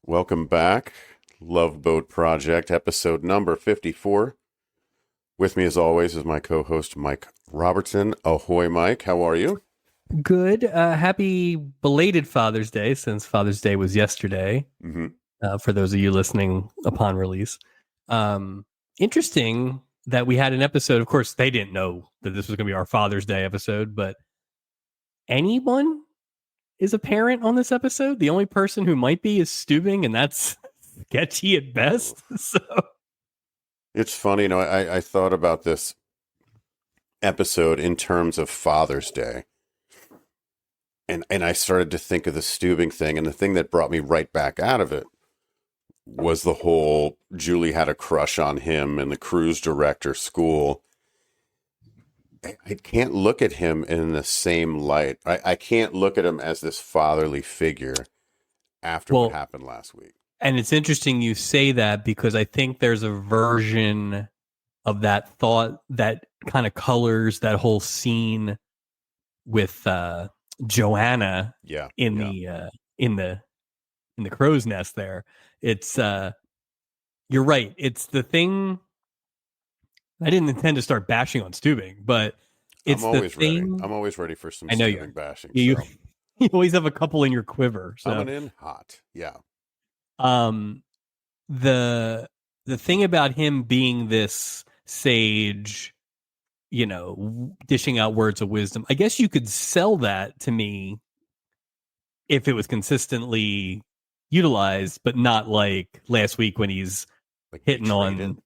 Welcome back. Love Boat Project, episode number 54. With me, as always, is my co-host, Mike Robertson. Ahoy, Mike. How are you? Good. Happy belated Father's Day, since Father's Day was yesterday, Mm-hmm. for those of you listening upon release. Interesting that we had an episode. Of course, they didn't know that this was going to be our Father's Day episode, but anyone is a parent on this episode. The only person who might be is Steubing, and that's sketchy at best. So It's funny, I thought about this episode in terms of Father's Day. And I started to think of the Steubing thing, and the thing that brought me right back out of it was the whole Julie had a crush on him in the cruise director school. I can't look at him in the same light. I can't look at him as this fatherly figure after what happened last week. And it's interesting you say that, because I think there's a version of that thought that kind of colors that whole scene with Joanna in the crow's nest there. It's you're right. It's the thing. I didn't intend to start bashing on Steubing, but it's the thing. Ready. I'm always ready for some I know Steubing bashing. You always have a couple in your quiver. So. Coming in hot. Yeah. The thing about him being this sage, dishing out words of wisdom, I guess you could sell that to me if it was consistently utilized, but not like last week when he's hitting on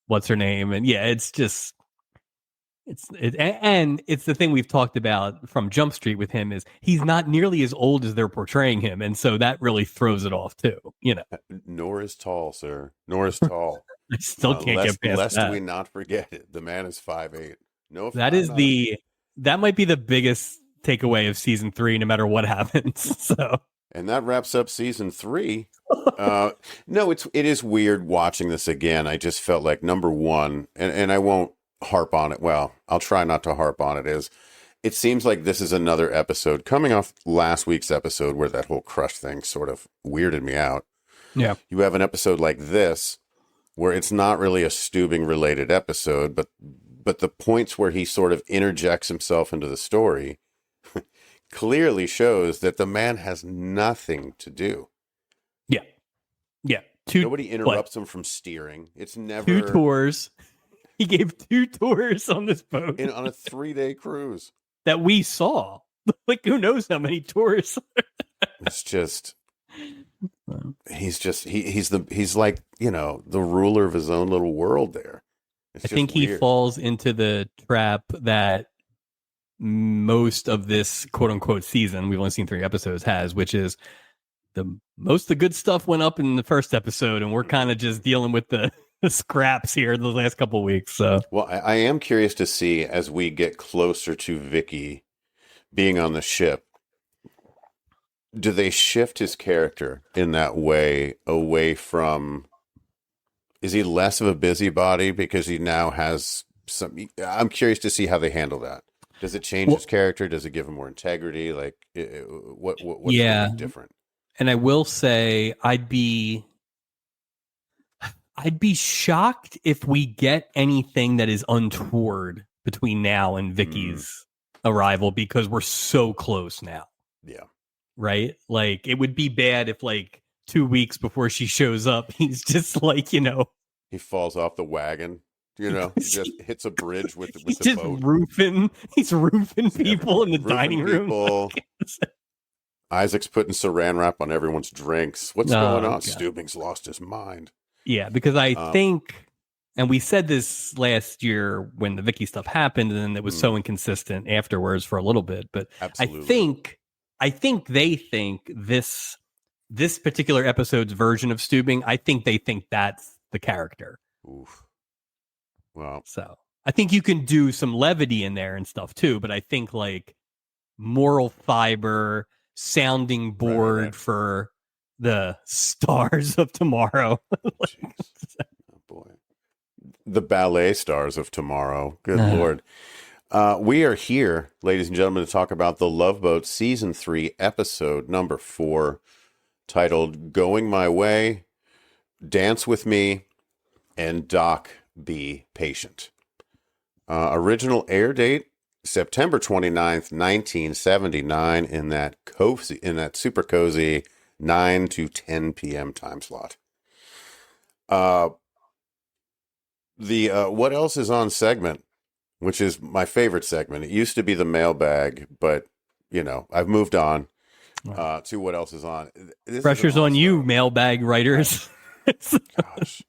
what's her name. And yeah, it's just, and it's the thing we've talked about from Jump Street with him is he's not nearly as old as they're portraying him. And so that really throws it off too, Nor is tall, sir. Nor is tall. I still can't get past lest that. we not forget it. The man is 5'8". No, that might be the biggest takeaway of season 3, no matter what happens. So, and that wraps up season 3. No, it is weird watching this again. I just felt like number one, and I won't harp on it. Well, I'll try not to harp on it. It seems like this is another episode coming off last week's episode where that whole crush thing sort of weirded me out. Yeah, you have an episode like this where it's not really a Steubing related episode, but the points where he sort of interjects himself into the story clearly shows that the man has nothing to do. Yeah. Nobody interrupts him from steering. It's never 2 tours. He gave 2 tours on this boat on a 3-day cruise that we saw. Like, who knows how many tours? It's just, he's like, the ruler of his own little world there. I think he falls into the trap that most of this quote unquote season, we've only seen 3 episodes, has, which is most of the good stuff went up in the first episode, and we're kind of just dealing with the scraps here the last couple of weeks. So, well, I am curious to see as we get closer to Vicky being on the ship, do they shift his character in that way away from? Is he less of a busybody because he now has some? I'm curious to see how they handle that. Does it change his character? Does it give him more integrity? Like, what's really different? And I will say, I'd be shocked if we get anything that is untoward between now and Vicky's arrival, because we're so close now. Yeah. Right? Like, it would be bad if, like, 2 weeks before she shows up, he's just like, he falls off the wagon. He just hits a bridge with the boat. He's roofing people in the dining room. Isaac's putting saran wrap on everyone's drinks. What's going on? God. Steubing's lost his mind. Yeah, because I think, and we said this last year when the Vicky stuff happened, and then it was so inconsistent afterwards for a little bit. But absolutely. I think they think this particular episode's version of Steubing, I think they think that's the character. Oof. Well, so I think you can do some levity in there and stuff too, but I think like moral fiber, sounding board for the stars of tomorrow. Jeez. Oh boy. The ballet stars of tomorrow. Good Lord. We are here, ladies and gentlemen, to talk about The Love Boat Season 3, episode number 4. titled "Going My Way," "Dance with Me," and "Doc, Be Patient." Original air date September 29th, 1979, in that super cozy 9 to 10 p.m. time slot. The what else is on segment, which is my favorite segment. It used to be the mailbag, but I've moved on to what else is on. Pressure's on you, mailbag writers. Gosh,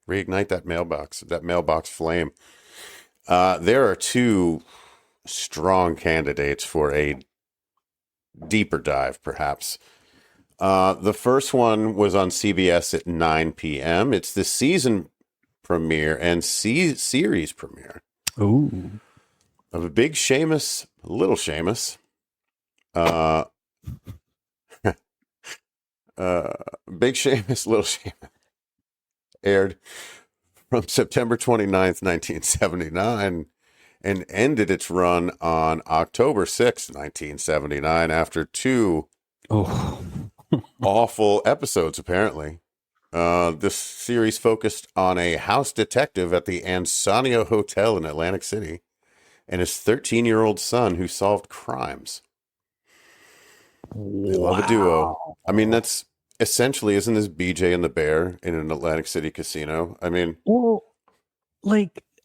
reignite that mailbox flame. There are two strong candidates for a deeper dive, perhaps. The first one was on CBS at 9 p.m. It's the season premiere and series premiere. Ooh. Of a Big Seamus, Little Seamus. Big Seamus, Little Seamus aired from September 29th, 1979, and ended its run on October 6th, 1979, after two awful episodes, apparently. This series focused on a house detective at the Ansonia Hotel in Atlantic City and his 13-year-old son who solved crimes. They love a duo. I mean, that's essentially, isn't this BJ and the Bear in an Atlantic City casino? I mean, well,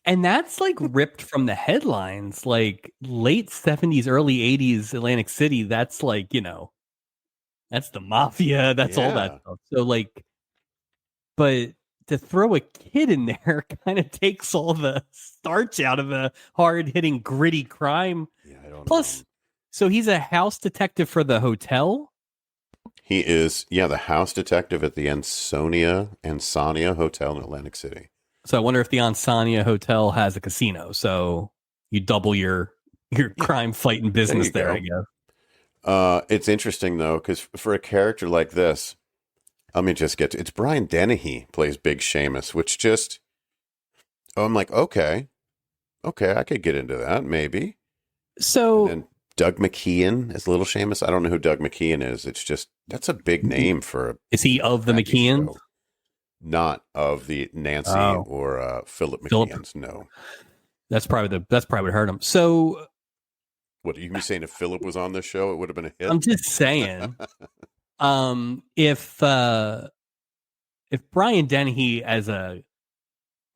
and that's ripped from the headlines, late 70s, early 80s Atlantic City. That's that's the mafia. That's all that stuff. So but to throw a kid in there kind of takes all the starch out of a hard-hitting, gritty crime. Yeah, I don't Plus, know. So he's a house detective for the hotel? He is, the house detective at the Ansonia Hotel in Atlantic City. So I wonder if the Ansonia Hotel has a casino. So you double your crime fighting business there, I guess. It's interesting, though, because for a character like this, let me just get to it's Brian Dennehy plays Big Seamus, which I'm like, okay, I could get into that, maybe. So, and then Doug McKeon as Little Seamus. I don't know who Doug McKeon is. It's just, that's a big name for a Is he of the McKeons? Show. Not of the Nancy or Philip McKeons, no. That's probably what hurt him. So, what you be saying? If Philip was on this show, it would have been a hit. I'm just saying. If Brian Dennehy as a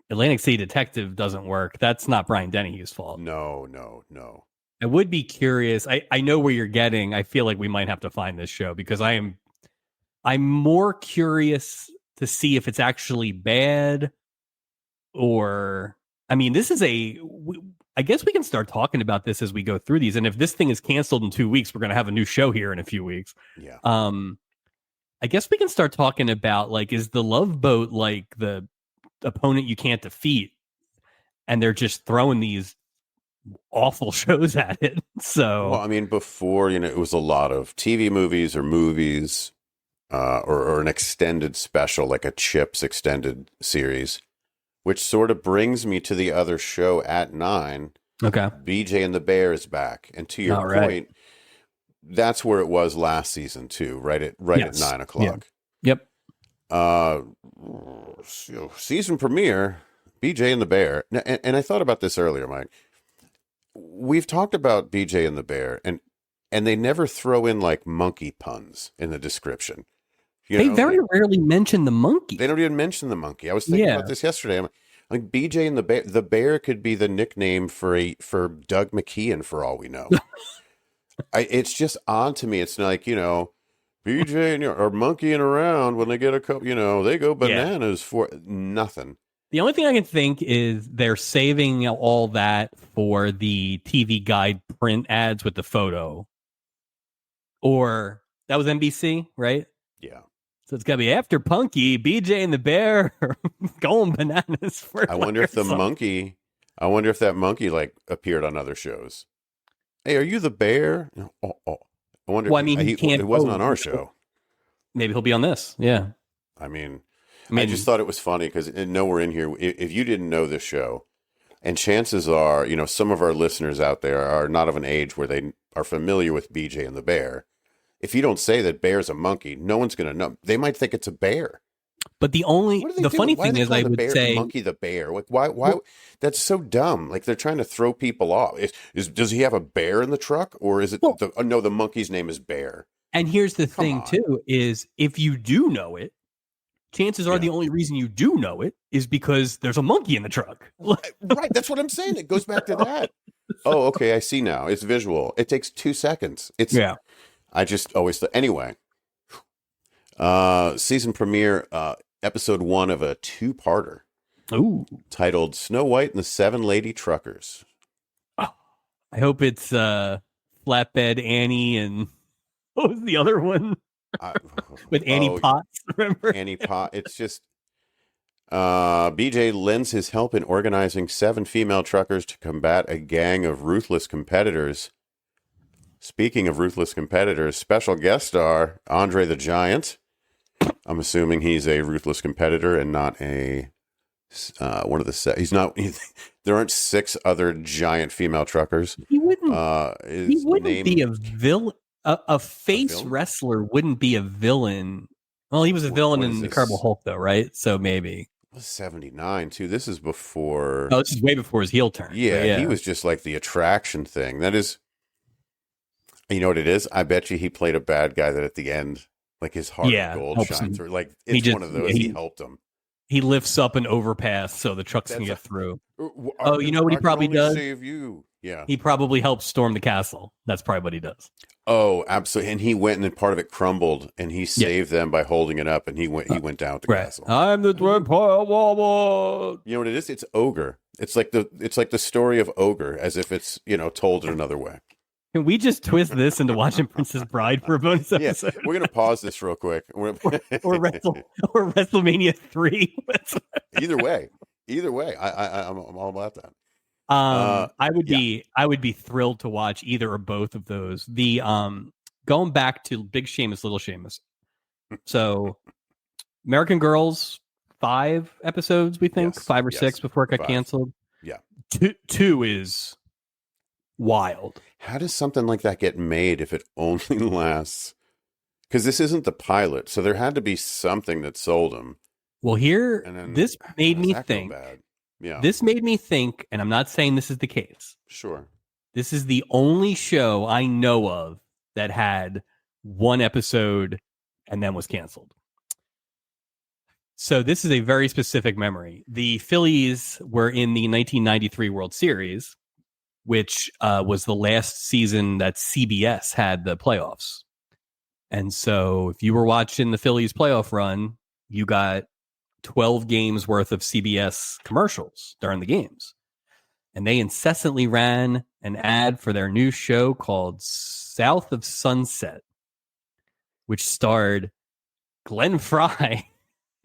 Atlantic City detective doesn't work, that's not Brian Dennehy's fault. No. I would be curious. I know where you're getting. I feel like we might have to find this show because I'm more curious to see if it's actually bad or, I mean, this is I guess we can start talking about this as we go through these. And if this thing is canceled in 2 weeks, we're going to have a new show here in a few weeks. Yeah. I guess we can start talking about is the Love Boat the opponent you can't defeat, and they're just throwing these awful shows at it. So, well, I mean, before it was a lot of TV movies or movies, or an extended special like a Chips extended series, which sort of brings me to the other show at 9. Okay, BJ and the Bear is back, and to your point. That's where it was last season too, right at 9 o'clock. Yeah. Yep. Season premiere, BJ and the Bear. And I thought about this earlier, Mike. We've talked about BJ and the Bear, and they never throw in monkey puns in the description. They very rarely mention the monkey. They don't even mention the monkey. I was thinking about this yesterday. I'm like, BJ and the Bear. The Bear could be the nickname for Doug McKeon, for all we know. It's just odd to me. It's like, BJ are monkeying around when they get a cup, they go bananas for nothing. The only thing I can think is they're saving all that for the TV Guide print ads with the photo. Or that was NBC, right? Yeah. So it's got to be after Punky, BJ and the Bear going bananas for I wonder if that monkey appeared on other shows. Hey, are you the Bear? I wonder. Well, I mean, it wasn't on our show. Maybe he'll be on this. Yeah. I mean, I just thought it was funny because nowhere in here, if you didn't know this show, and chances are, some of our listeners out there are not of an age where they are familiar with BJ and the Bear. if you don't say that bear's a monkey, no one's going to know. They might think it's a bear. But the funny thing is, I would say monkey the bear. Like why? Well, That's so dumb. Like they're trying to throw people off. Does he have a bear in the truck, or is it well, no? The monkey's name is Bear. and here's the Come thing on. too, is if you do know it, chances are the only reason you do know it is because there's a monkey in the truck. Right. That's what I'm saying. It goes back to that. Oh, okay. I see now. It's visual. It takes 2 seconds. I just always anyway. Season premiere, episode 1 of a 2-parter. Ooh. Titled Snow White and the 7 Lady Truckers. Oh, I hope it's Flatbed Annie and what was the other one? With Annie Potts, remember? Annie Potts. It's just BJ lends his help in organizing 7 female truckers to combat a gang of ruthless competitors. Speaking of ruthless competitors, special guest star Andre the Giant. I'm assuming he's a ruthless competitor and not a one of the he's not. There aren't 6 other giant female truckers. He wouldn't be a villain. A face wrestler wouldn't be a villain. Well, he was a villain in the Incredible Hulk, though, right? So maybe. It was 79 too. This is before. Oh, this is way before his heel turn. Yeah, he was just like the attraction thing. That is. You know what it is? I bet you he played a bad guy that at the end, like his heart of gold shines through. Like it's one of those. He helped him. He lifts up an overpass so the trucks can get through. Oh, you know what he probably does? Save you. Yeah. He probably helps storm the castle. That's probably what he does. Oh, absolutely. And he went and part of it crumbled and he saved them by holding it up and he went down with the castle. I'm the Dread Pile. You know what it is? It's Ogre. It's like the story of Ogre as if it's, told in another way. Can we just twist this into watching Princess Bride for a bonus episode? Yeah, we're going to pause this real quick. or WrestleMania 3. Either way, I'm all about that. I would be thrilled to watch either or both of those. The going back to Big Sheamus, Little Sheamus. So American Girls, 5 episodes, we think, 5 or 6 before it got canceled. Yeah, 2 is wild. How does something like that get made if it only lasts? Because this isn't the pilot, so there had to be something that sold them. Well, this made me think. Yeah. This made me think, and I'm not saying this is the case. Sure. This is the only show I know of that had 1 episode and then was canceled. So this is a very specific memory. The Phillies were in the 1993 World Series, which was the last season that CBS had the playoffs. And so if you were watching the Phillies playoff run, you got 12 games worth of CBS commercials during the games. And they incessantly ran an ad for their new show called South of Sunset, which starred Glenn Fry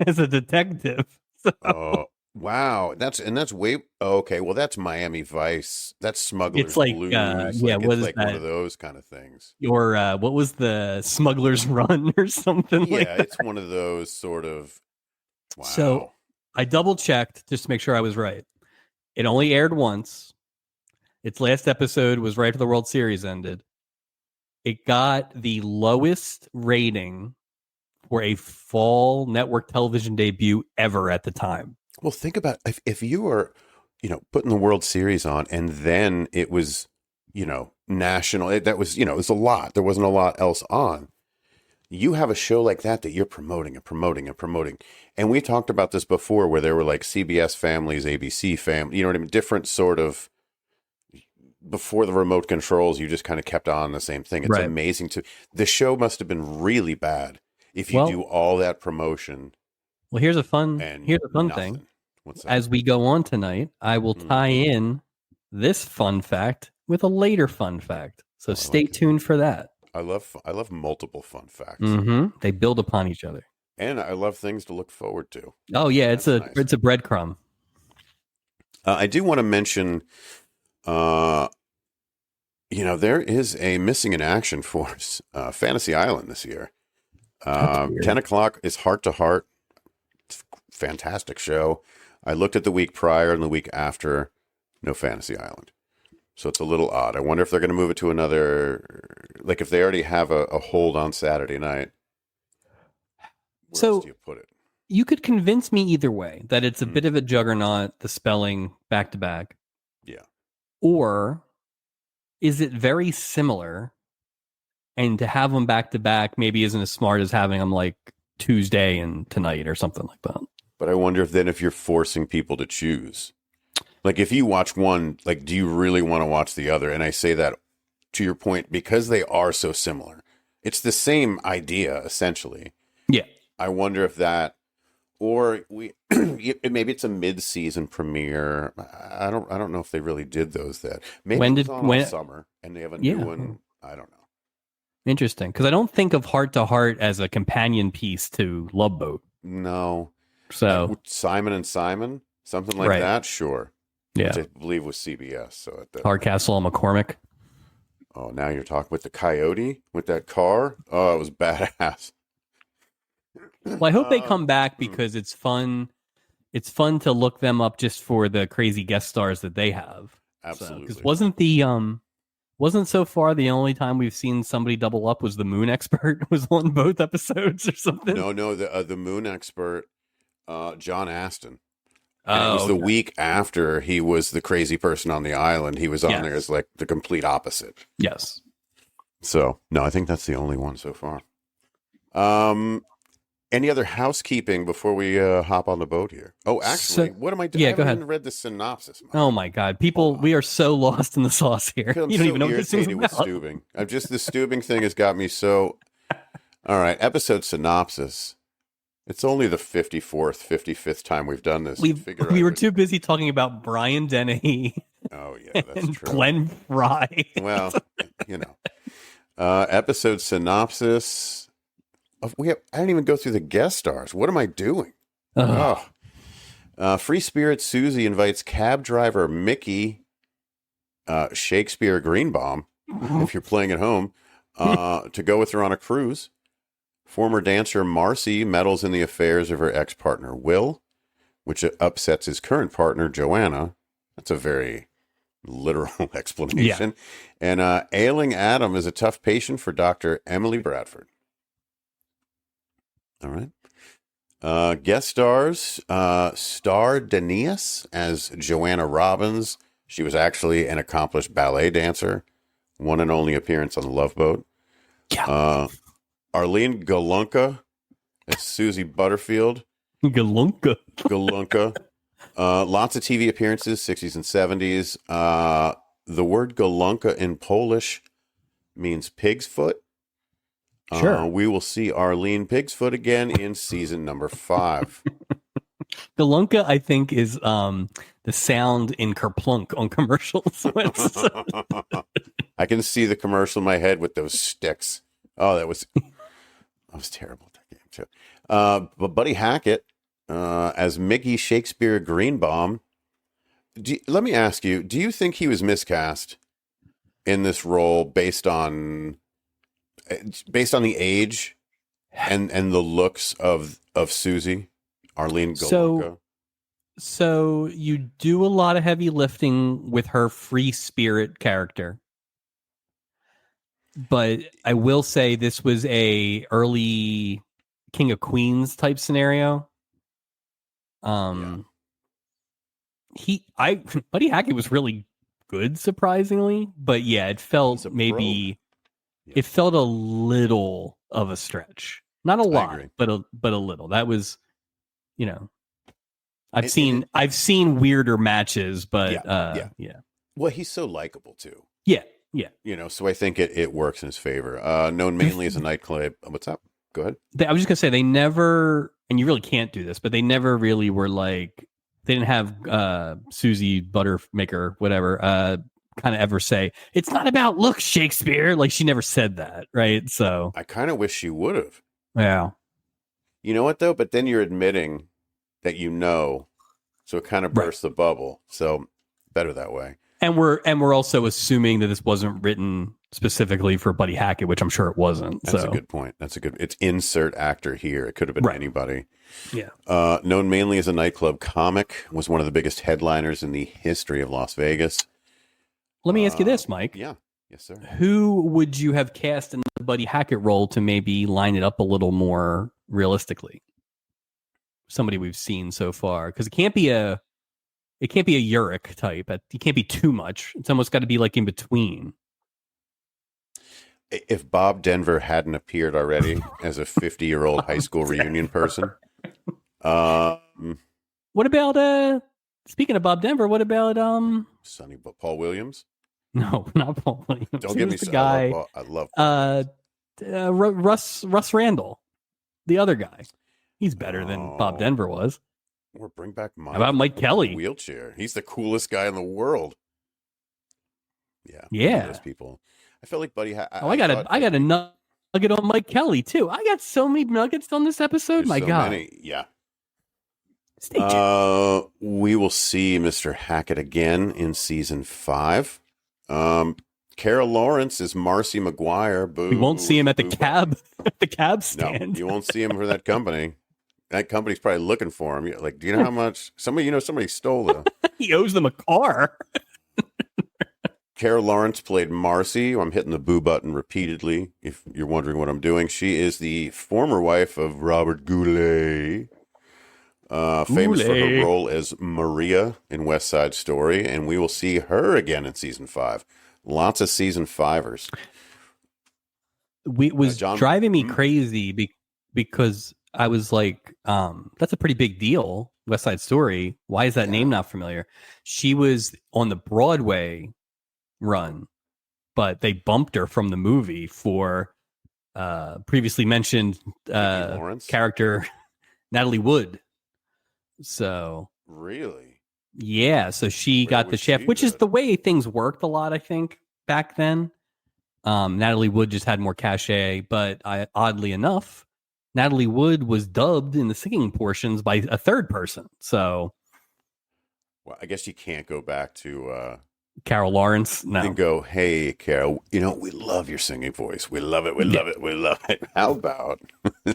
as a detective. So, wow. That's way okay. Well, that's Miami Vice. That's Smuggler's it's like, Blues. What is like that? One of those kind of things. Or what was the Smuggler's Run or something? Yeah, like that? It's one of those sort of. Wow. So I double checked just to make sure I was right. It only aired once. Its last episode was right after the World Series ended. It got the lowest rating for a fall network television debut ever at the time. Well, think about if you were, putting the World Series on and then it was, national. That was, it was a lot. There wasn't a lot else on. You have a show like that you're promoting and promoting and promoting. And we talked about this before where there were like CBS families, ABC family, you know what I mean? Different sort of, before the remote controls, you just kind of kept on the same thing. It's amazing the show must have been really bad if you do all that promotion. Well, here's a fun thing. What's that? As we go on tonight, I will tie in this fun fact with a later fun fact. So stay tuned for that. I love multiple fun facts. Mm-hmm. They build upon each other. And I love things to look forward to. Oh yeah, it's a breadcrumb. I do want to mention, there is a missing in action force, Fantasy Island this year. 10 o'clock is Heart to Heart. Fantastic show. I looked at the week prior and the week after. No Fantasy Island. So it's a little odd. I wonder if they're going to move it to another, like if they already have a hold on Saturday night, where else So do you put it? you could convince me either way that it's a Hmm. bit of a juggernaut, the spelling back to back, Yeah. or is it very similar? And to have them back to back maybe isn't as smart as having them like Tuesday and tonight or something like that. But I wonder if you're forcing people to choose. Like if you watch one, like do you really want to watch the other? And I say that to your point because they are so similar. It's the same idea essentially. Yeah. I wonder if that, or maybe it's a mid-season premiere. I don't know if they really did those that. Maybe When it was did on all when? summer and they have a Yeah. new one. I don't know. Interesting, because I don't think of Heart to Heart as a companion piece to Love Boat. No. So Simon and Simon, something like Right. that, sure. yeah, Which I believe was CBS. So at the, Hardcastle on McCormick. oh, now you're talking with the coyote with that car. Oh, it was badass. Well, I hope they come back because it's fun. It's fun to look them up just for the crazy guest stars that they have. Absolutely. Because wasn't so far the only time we've seen somebody double up was the Moon Expert was on both episodes or something. No, the Moon Expert, John Aston. And it Oh, was the week after he was the crazy person on the island. He was on there as like the complete opposite. yes. So no, I think that's the only one so far. Any other housekeeping before we hop on the boat here? Oh, actually, what am I doing? Yeah, I go haven't ahead. even read the synopsis. Oh my God, people, we are so lost in the sauce here. I'm You don't so even know what this is irritated with about. Stubing. The Stubing thing has got me so. All right, episode synopsis. It's only the 54th, 55th time we've done this. We were too busy talking about Brian Dennehy. Oh yeah, that's and true. Glenn Fry. Well, you know, episode synopsis. I didn't even go through the guest stars. What am I doing? Oh. Free Spirit Susie invites cab driver Mickey Shakespeare Greenbaum, if you're playing at home, to go with her on a cruise. Former dancer Marcy meddles in the affairs of her ex-partner Will, which upsets his current partner Joanna. That's a very literal explanation. Yeah. And ailing Adam is a tough patient for Dr. Emily Bradford. All right. Guest stars, Star Denius as Joanna Robbins. She was actually an accomplished ballet dancer. One and only appearance on the Love Boat. Yeah. Arlene Galunka as Susie Butterfield. Galunka. Lots of TV appearances, 60s and 70s. The word Galunka in Polish means pig's foot. Sure. We will see Arlene Pigsfoot again in season number 5. Galunka, I think, is the sound in Kerplunk on commercials. I can see the commercial in my head with those sticks. Oh, that was terrible at that game too. But Buddy Hackett as Mickey Shakespeare Greenbaum. Let me ask you: do you think he was miscast in this role based on the age and the looks of Susie, Arlene Galunka? So you do a lot of heavy lifting with her free spirit character. But I will say this was a early King of Queens type scenario. Buddy Hackett was really good, surprisingly. But yeah, it felt it felt a little of a stretch. Not a lot, but a little. That was, I've seen weirder matches, but yeah. Well, he's so likable too. Yeah. So I think it works in his favor. Known mainly as a nightclub. What's up? Go ahead. I was just gonna say they never, and you really can't do this, but they never really were like, they didn't have Susie Buttermaker, whatever, kind of ever say it's not about looks, Shakespeare. Like she never said that, right? So I kind of wish she would have. Yeah. You know what though? But then you're admitting that so it kind of bursts the bubble. So better that way. And we're also assuming that this wasn't written specifically for Buddy Hackett, which I'm sure it wasn't. That's a good point. It's insert actor here. It could have been anybody. Yeah. Known mainly as a nightclub comic, was one of the biggest headliners in the history of Las Vegas. Let me ask you this, Mike. Yeah. Yes, sir. Who would you have cast in the Buddy Hackett role to maybe line it up a little more realistically? Somebody we've seen so far, because it can't be a Uric type. It can't be too much. It's almost got to be like in between. If Bob Denver hadn't appeared already as a 50-year-old high school reunion person. What about speaking of Bob Denver, what about Sonny Paul Williams? No, not Paul Williams. Don't get me the guy. I love Paul Russ Randall, the other guy. He's better than Bob Denver was. Or bring back Mike. How about Mike Kelly? Wheelchair. He's the coolest guy in the world. Yeah. Yeah. Those people. I felt like Buddy. I got a nugget on Mike Kelly too. I got so many nuggets on this episode. My God. Many. Yeah. Stay tuned. We will see Mr. Hackett again in season 5. Carol Lawrence is Marcy McGuire. Boo, we won't see him at the boo. cab stand. No, you won't see him for that company. That company's probably looking for him. Like, do you know how much somebody stole the? He owes them a car. Carol Lawrence played Marcy. I'm hitting the boo button repeatedly. If you're wondering what I'm doing, she is the former wife of Robert Goulet, famous for her role as Maria in West Side Story, and we will see her again in season 5. Lots of season 5ers. Was driving me crazy because I was like, that's a pretty big deal. West Side Story. Why is that name not familiar? She was on the Broadway run, but they bumped her from the movie for previously mentioned character Natalie Wood. So really, yeah. So she got the shaft, which is the way things worked a lot, I think, back then. Natalie Wood just had more cachet, but oddly enough, Natalie Wood was dubbed in the singing portions by a third person. So, well, I guess you can't go back to Carol Lawrence. No, and go, hey, Carol, we love your singing voice. We love it. We love it. We love it. How about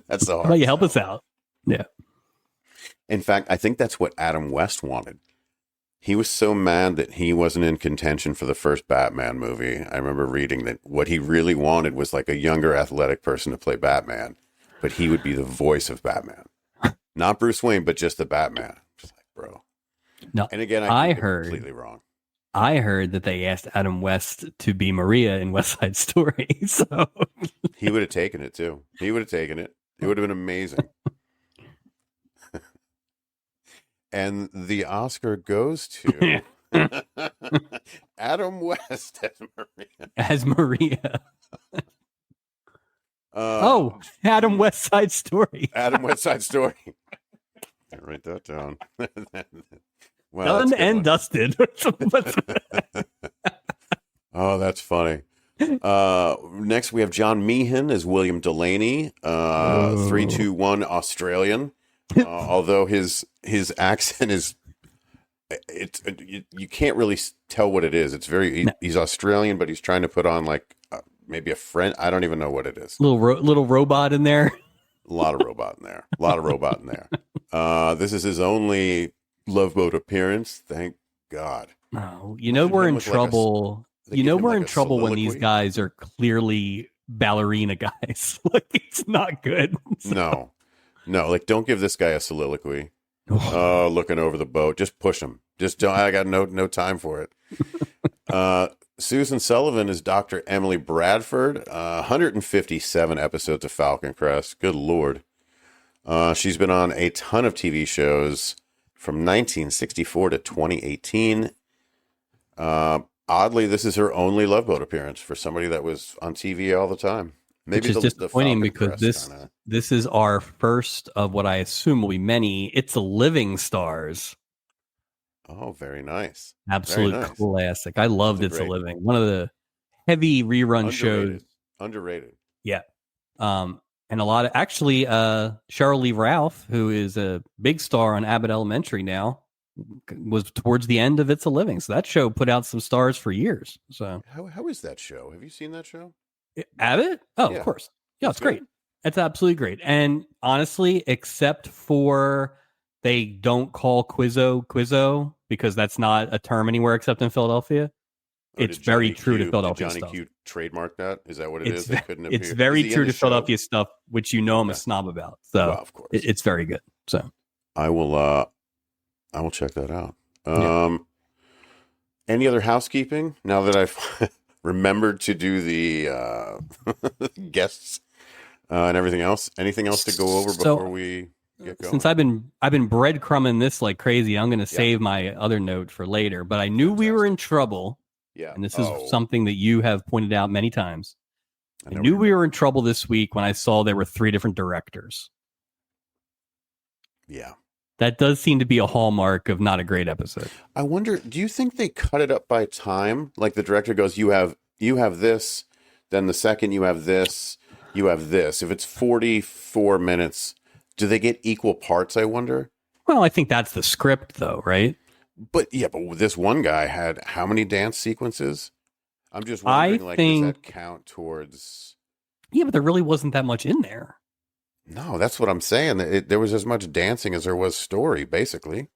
that's the hard. How about you help us out? Yeah. In fact, I think that's what Adam West wanted. He was so mad that he wasn't in contention for the first Batman movie. I remember reading that what he really wanted was like a younger athletic person to play Batman, but he would be the voice of Batman. Not Bruce Wayne, but just the Batman. Just like, bro. No, and again, I heard completely wrong. I heard that they asked Adam West to be Maria in West Side Story. So he would have taken it too. He would have taken it. It would have been amazing. And the Oscar goes to Adam West as Maria. Adam West Side Story. Adam West Side Story. Write that down. Well, done and dusted. Oh, that's funny. Next, we have John Meehan as William Delaney, 321 Australian. Although his accent is, you can't really tell what it is. It's he's Australian, but he's trying to put on like maybe a French. I don't even know what it is. Little robot in there. A lot of robot in there. This is his only Love Boat appearance. Thank God. Oh, we're in trouble. We're in trouble when these guys are clearly ballerina guys. Like, it's not good. So. No, like, don't give this guy a soliloquy. Looking over the boat. Just push him. Just don't. I got no time for it. Susan Sullivan is Dr. Emily Bradford. 157 episodes of Falcon Crest. Good Lord. She's been on a ton of TV shows from 1964 to 2018. Oddly, this is her only Love Boat appearance for somebody that was on TV all the time. Maybe which is disappointing because this is our first of what I assume will be many It's a Living stars. Oh, very nice. Absolute classic. I loved It's a Living. One of the heavy rerun shows. Underrated. Yeah. And a lot of Cheryl Lee Ralph, who is a big star on Abbott Elementary now, was towards the end of It's a Living. So that show put out some stars for years. So how is that show? Have you seen that show? Abbott? Oh, yeah. Of course. Yeah, it's great. It's absolutely great. And honestly, except for they don't call Quizzo because that's not a term anywhere except in Philadelphia. Or it's very true to Did Philadelphia Johnny stuff. Q trademark that? Is that what it is? It's They couldn't it's appear. very Is he in true the to show? Philadelphia stuff, which you know I'm a Okay. snob about. So Well, of course. it's very good. So I will check that out. yeah. Any other housekeeping? Now that I've remembered to do the guests and everything else. Anything else to go over So before we get going? since I've been breadcrumbing this like crazy, I'm going to Yeah. save my other note for later. But I knew we were in trouble, Yeah. and this is something that you have pointed out many times. I knew we were in trouble this week when I saw there were 3 different directors. Yeah. That does seem to be a hallmark of not a great episode. I wonder, do you think they cut it up by time? Like the director goes, you have this, then the second you have this, you have this. If it's 44 minutes, do they get equal parts, I wonder? Well, I think that's the script though, right? But this one guy had how many dance sequences? I'm just wondering, does that count towards... Yeah, but there really wasn't that much in there. No, that's what I'm saying. There was as much dancing as there was story, basically.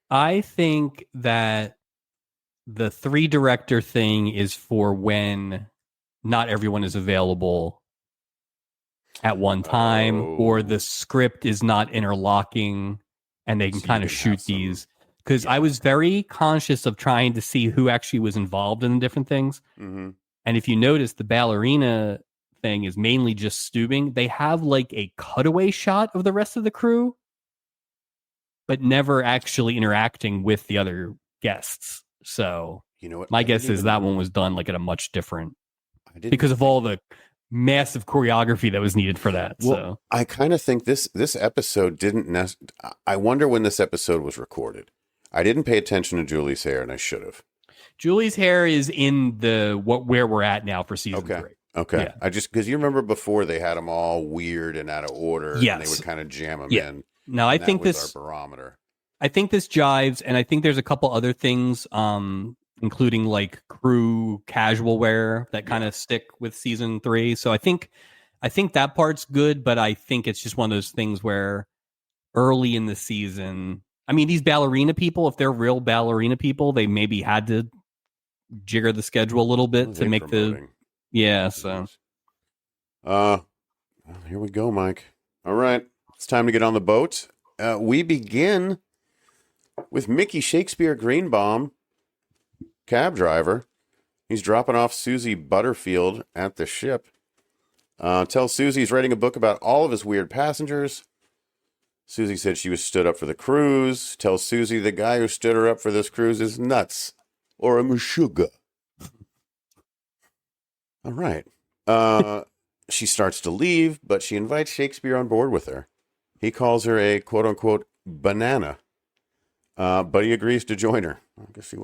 I think that the 3 director thing is for when not everyone is available at one time, or the script is not interlocking and they can kind of shoot these. Because I was very conscious of trying to see who actually was involved in the different things. Mm-hmm. And if you notice, the ballerina thing is mainly just Steubing. They have like a cutaway shot of the rest of the crew, but never actually interacting with the other guests. So you know what? My guess is that one was done like at a much different, because of all the massive choreography that was needed for that. Well, so I kind of think this episode didn't. I wonder when this episode was recorded. I didn't pay attention to Julie's hair, and I should have. Julie's hair is in where we're at now for season 3. Okay. Yeah. I just, because you remember before they had them all weird and out of order, Yes. and they would kind of jam them in. Now I think that was our barometer. I think this jives, and I think there's a couple other things, including like crew casual wear that kind of stick with season 3. So I think that part's good, but I think it's just one of those things where early in the season, I mean, these ballerina people, if they're real ballerina people, they maybe had to jigger the schedule a little bit to make promoting? So here we go, Mike. All right, it's time to get on the boat. We begin with Mickey Shakespeare Greenbaum, cab driver. He's dropping off Susie Butterfield at the ship. Tells Susie he's writing a book about all of his weird passengers. Susie said she was stood up for the cruise. Tells Susie the guy who stood her up for this cruise is nuts or a meshuggah. All right. She starts to leave, but she invites Shakespeare on board with her. He calls her a quote-unquote banana, but he agrees to join her. I guess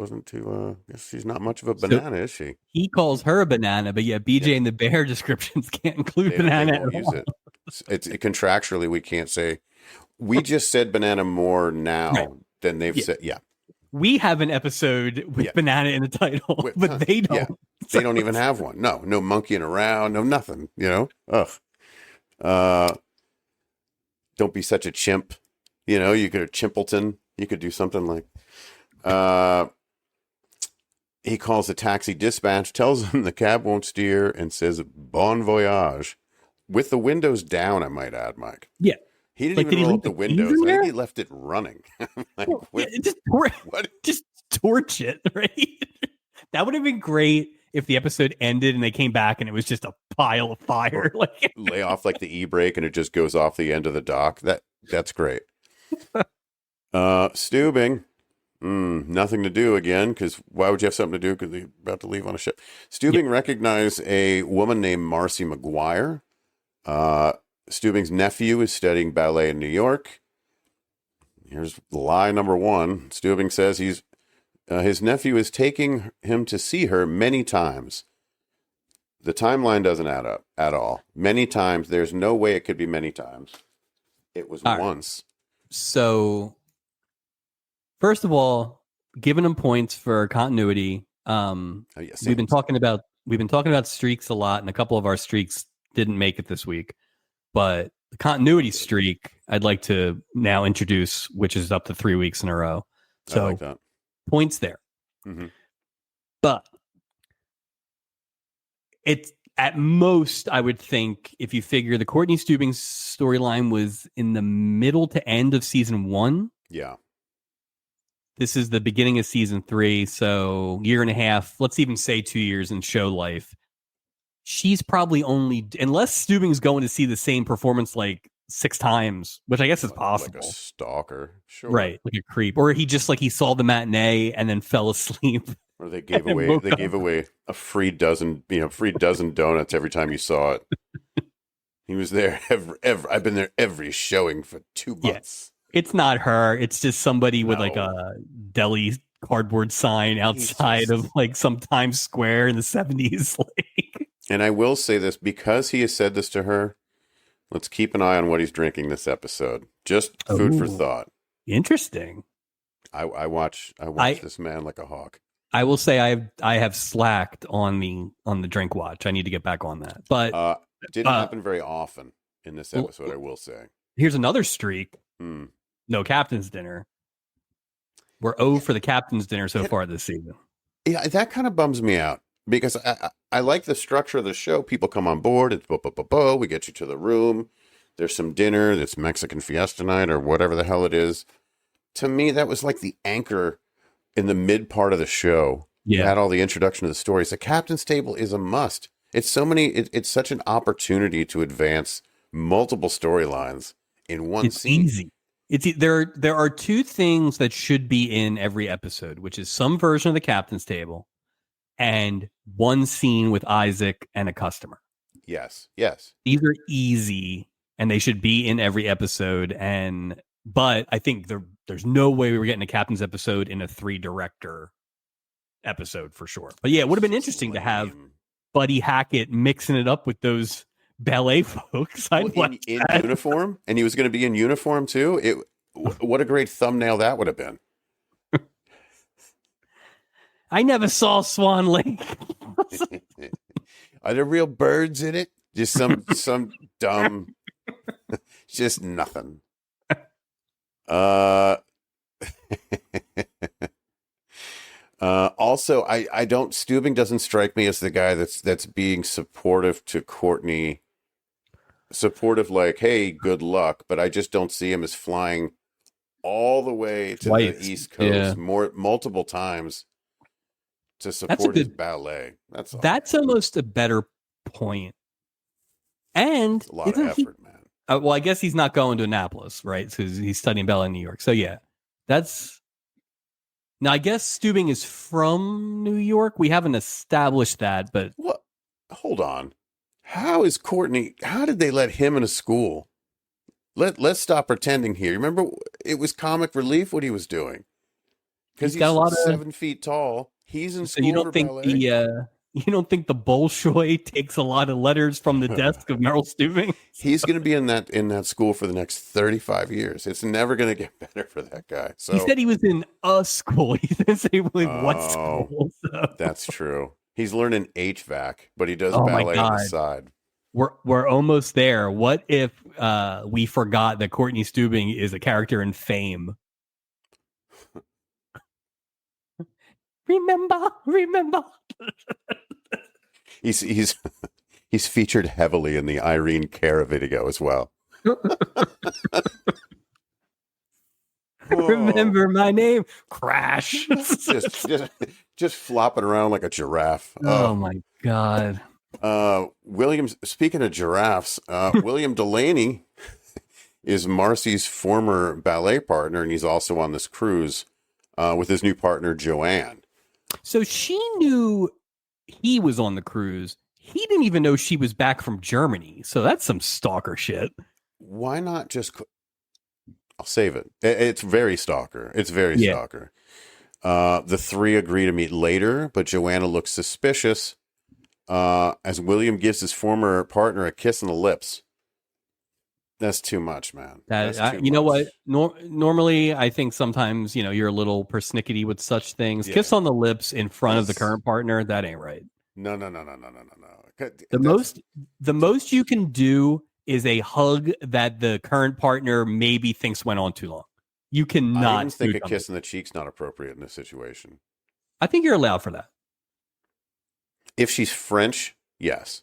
guess she's not much of a banana, is she? He calls her a banana, but BJ and the Bear descriptions can't include banana at all. It's contractually, we can't say. We just said banana more now than they've said. Yeah. We have an episode with banana in the title, but they don't. Yeah. They don't even have one. No monkeying around, no nothing, Ugh. Don't be such a chimp. You could have Chimpleton. You could do something like, he calls the taxi dispatch, tells him the cab won't steer, and says, bon voyage. With the windows down, I might add, Mike. Yeah. He didn't even roll up the windows. I think he left it running. Just torch it, right? That would have been great if the episode ended and they came back and it was just a pile of fire. Lay off like the e-brake and it just goes off the end of the dock. That's great. Steubing. Nothing to do again, because why would you have something to do? Because they're about to leave on a ship. Steubing recognized a woman named Marcy McGuire. Steubing's nephew is studying ballet in New York. Here's lie number 1. Steubing says his nephew is taking him to see her many times. The timeline doesn't add up at all. Many times. There's no way it could be many times. It was once. So, first of all, giving him points for continuity. We've been talking about streaks a lot, and a couple of our streaks didn't make it this week. But the continuity streak, I'd like to now introduce, which is up to 3 weeks in a row. So, I like that. Points there. Mm-hmm. But It's at most, I would think, if you figure the Courtney Steubing storyline was in the middle to end of season 1. Yeah. This is the beginning of season 3, so year and a half, let's even say 2 years in show life. She's probably only, unless Steubing's going to see the same performance like 6 times, which I guess is possible. Like a stalker. Sure. Right, like a creep. Or he just like he saw the matinee and then fell asleep. Or they gave away a free dozen donuts every time you saw it. He was there I've been there every showing for 2 months. Yeah. It's not her. It's just somebody with like a deli cardboard sign outside of like some Times Square in the 70s. Like. And I will say this, because he has said this to her, let's keep an eye on what he's drinking this episode. Just food for thought. Interesting. I watch this man like a hawk. I will say I have slacked on the drink watch. I need to get back on that. But it didn't happen very often in this episode, I will say. Here's another streak. No captain's dinner. We're 0 for the captain's dinner so far this season. Yeah, that kind of bums me out because I like the structure of the show. People come on board. It's we get you to the room. There's some dinner. It's Mexican fiesta night or whatever the hell it is. To me, that was like the anchor in the mid part of the show. Yeah. You had all the introduction of the stories. The captain's table is a must. It's it's such an opportunity to advance multiple storylines in one scene. Easy. There are 2 things that should be in every episode, which is some version of the captain's table and one scene with Isaac and a customer. Yes. These are easy and they should be in every episode. But I think there's no way we were getting a captain's episode in a 3-director episode for sure. But yeah, it would have been interesting to have Buddy Hackett mixing it up with those ballet folks. In uniform, and he was going to be in uniform too. What a great thumbnail that would have been. I never saw Swan Lake. Are there real birds in it? Just some dumb, just nothing. Also, Steubing doesn't strike me as the guy that's being supportive to Courtney. Supportive, like, hey, good luck, but I just don't see him as flying all the way to the East Coast multiple times to support his ballet. That's almost a better point. And a lot of effort, man. Well, I guess he's not going to Annapolis, right? Because he's studying ballet in New York. So yeah, now I guess Steubing is from New York. We haven't established that, but what? Hold on. How did they let him in a school? Let's stop pretending here. Remember, it was comic relief what he was doing. Because he's got a lot of 7 feet tall. He's in school for ballet. You don't think the Bolshoi takes a lot of letters from the desk of Meryl Steubing? He's going to be in that school for the next 35 years. It's never going to get better for that guy. So he said he was in a school. He didn't say what school. So. That's true. He's learning HVAC, but he does ballet on the side. We're almost there. What if we forgot that Courtney Steubing is a character in Fame? Remember. He's featured heavily in the Irene Cara video as well. Remember my name? Crash. just flopping around like a giraffe. Oh my God. Speaking of giraffes, William Delaney is Marcy's former ballet partner, and he's also on this cruise with his new partner, Joanne. So she knew he was on the cruise. He didn't even know she was back from Germany. So that's some stalker shit. Why not just... I'll save it. It's very stalker. Stalker. The 3 agree to meet later, but Joanna looks suspicious as William gives his former partner a kiss on the lips. That's too much, man. You know what? Normally, I think sometimes, you're a little persnickety with such things. Yeah. Kiss on the lips in front of the current partner, that ain't right. No. The most you can do is a hug that the current partner maybe thinks went on too long. You cannot. I even think a kiss in the cheek's not appropriate in this situation. I think you're allowed for that. If she's French, Yes.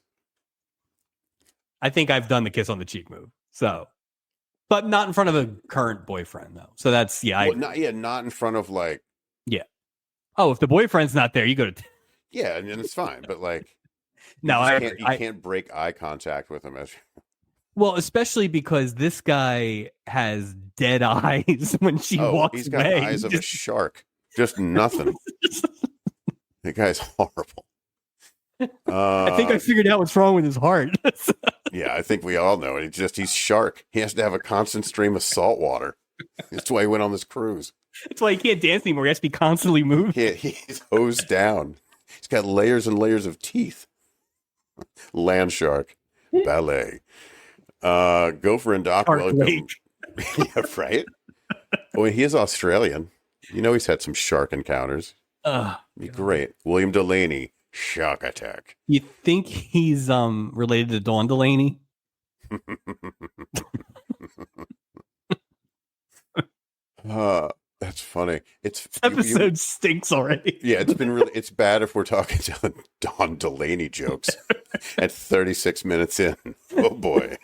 I think I've done the kiss on the cheek move. So, but not in front of a current boyfriend though. So that's not in front of like. Yeah. Oh, if the boyfriend's not there, you go to. Yeah, and it's fine. But like, No, you can't break eye contact with him. Well, especially because this guy has dead eyes when she walks he's got away. eyes of a shark. Just nothing. The guy's horrible. I think I figured out what's wrong with his heart. Yeah, I think we all know it. He's shark. He has to have a constant stream of salt water. That's why he went on this cruise. That's why he can't dance anymore. He has to be constantly moved. Yeah, he's hosed down. He's got layers and layers of teeth. Land shark. Ballet. Gopher and Doc welcome. Yeah, right? Well, he is Australian. You know he's had some shark encounters. Be great. William Delaney, shark attack. You think he's related to Dawn Delaney? That's funny. This episode stinks already. Yeah, it's bad if we're talking to Dawn Delaney jokes at 36 minutes in. Oh boy.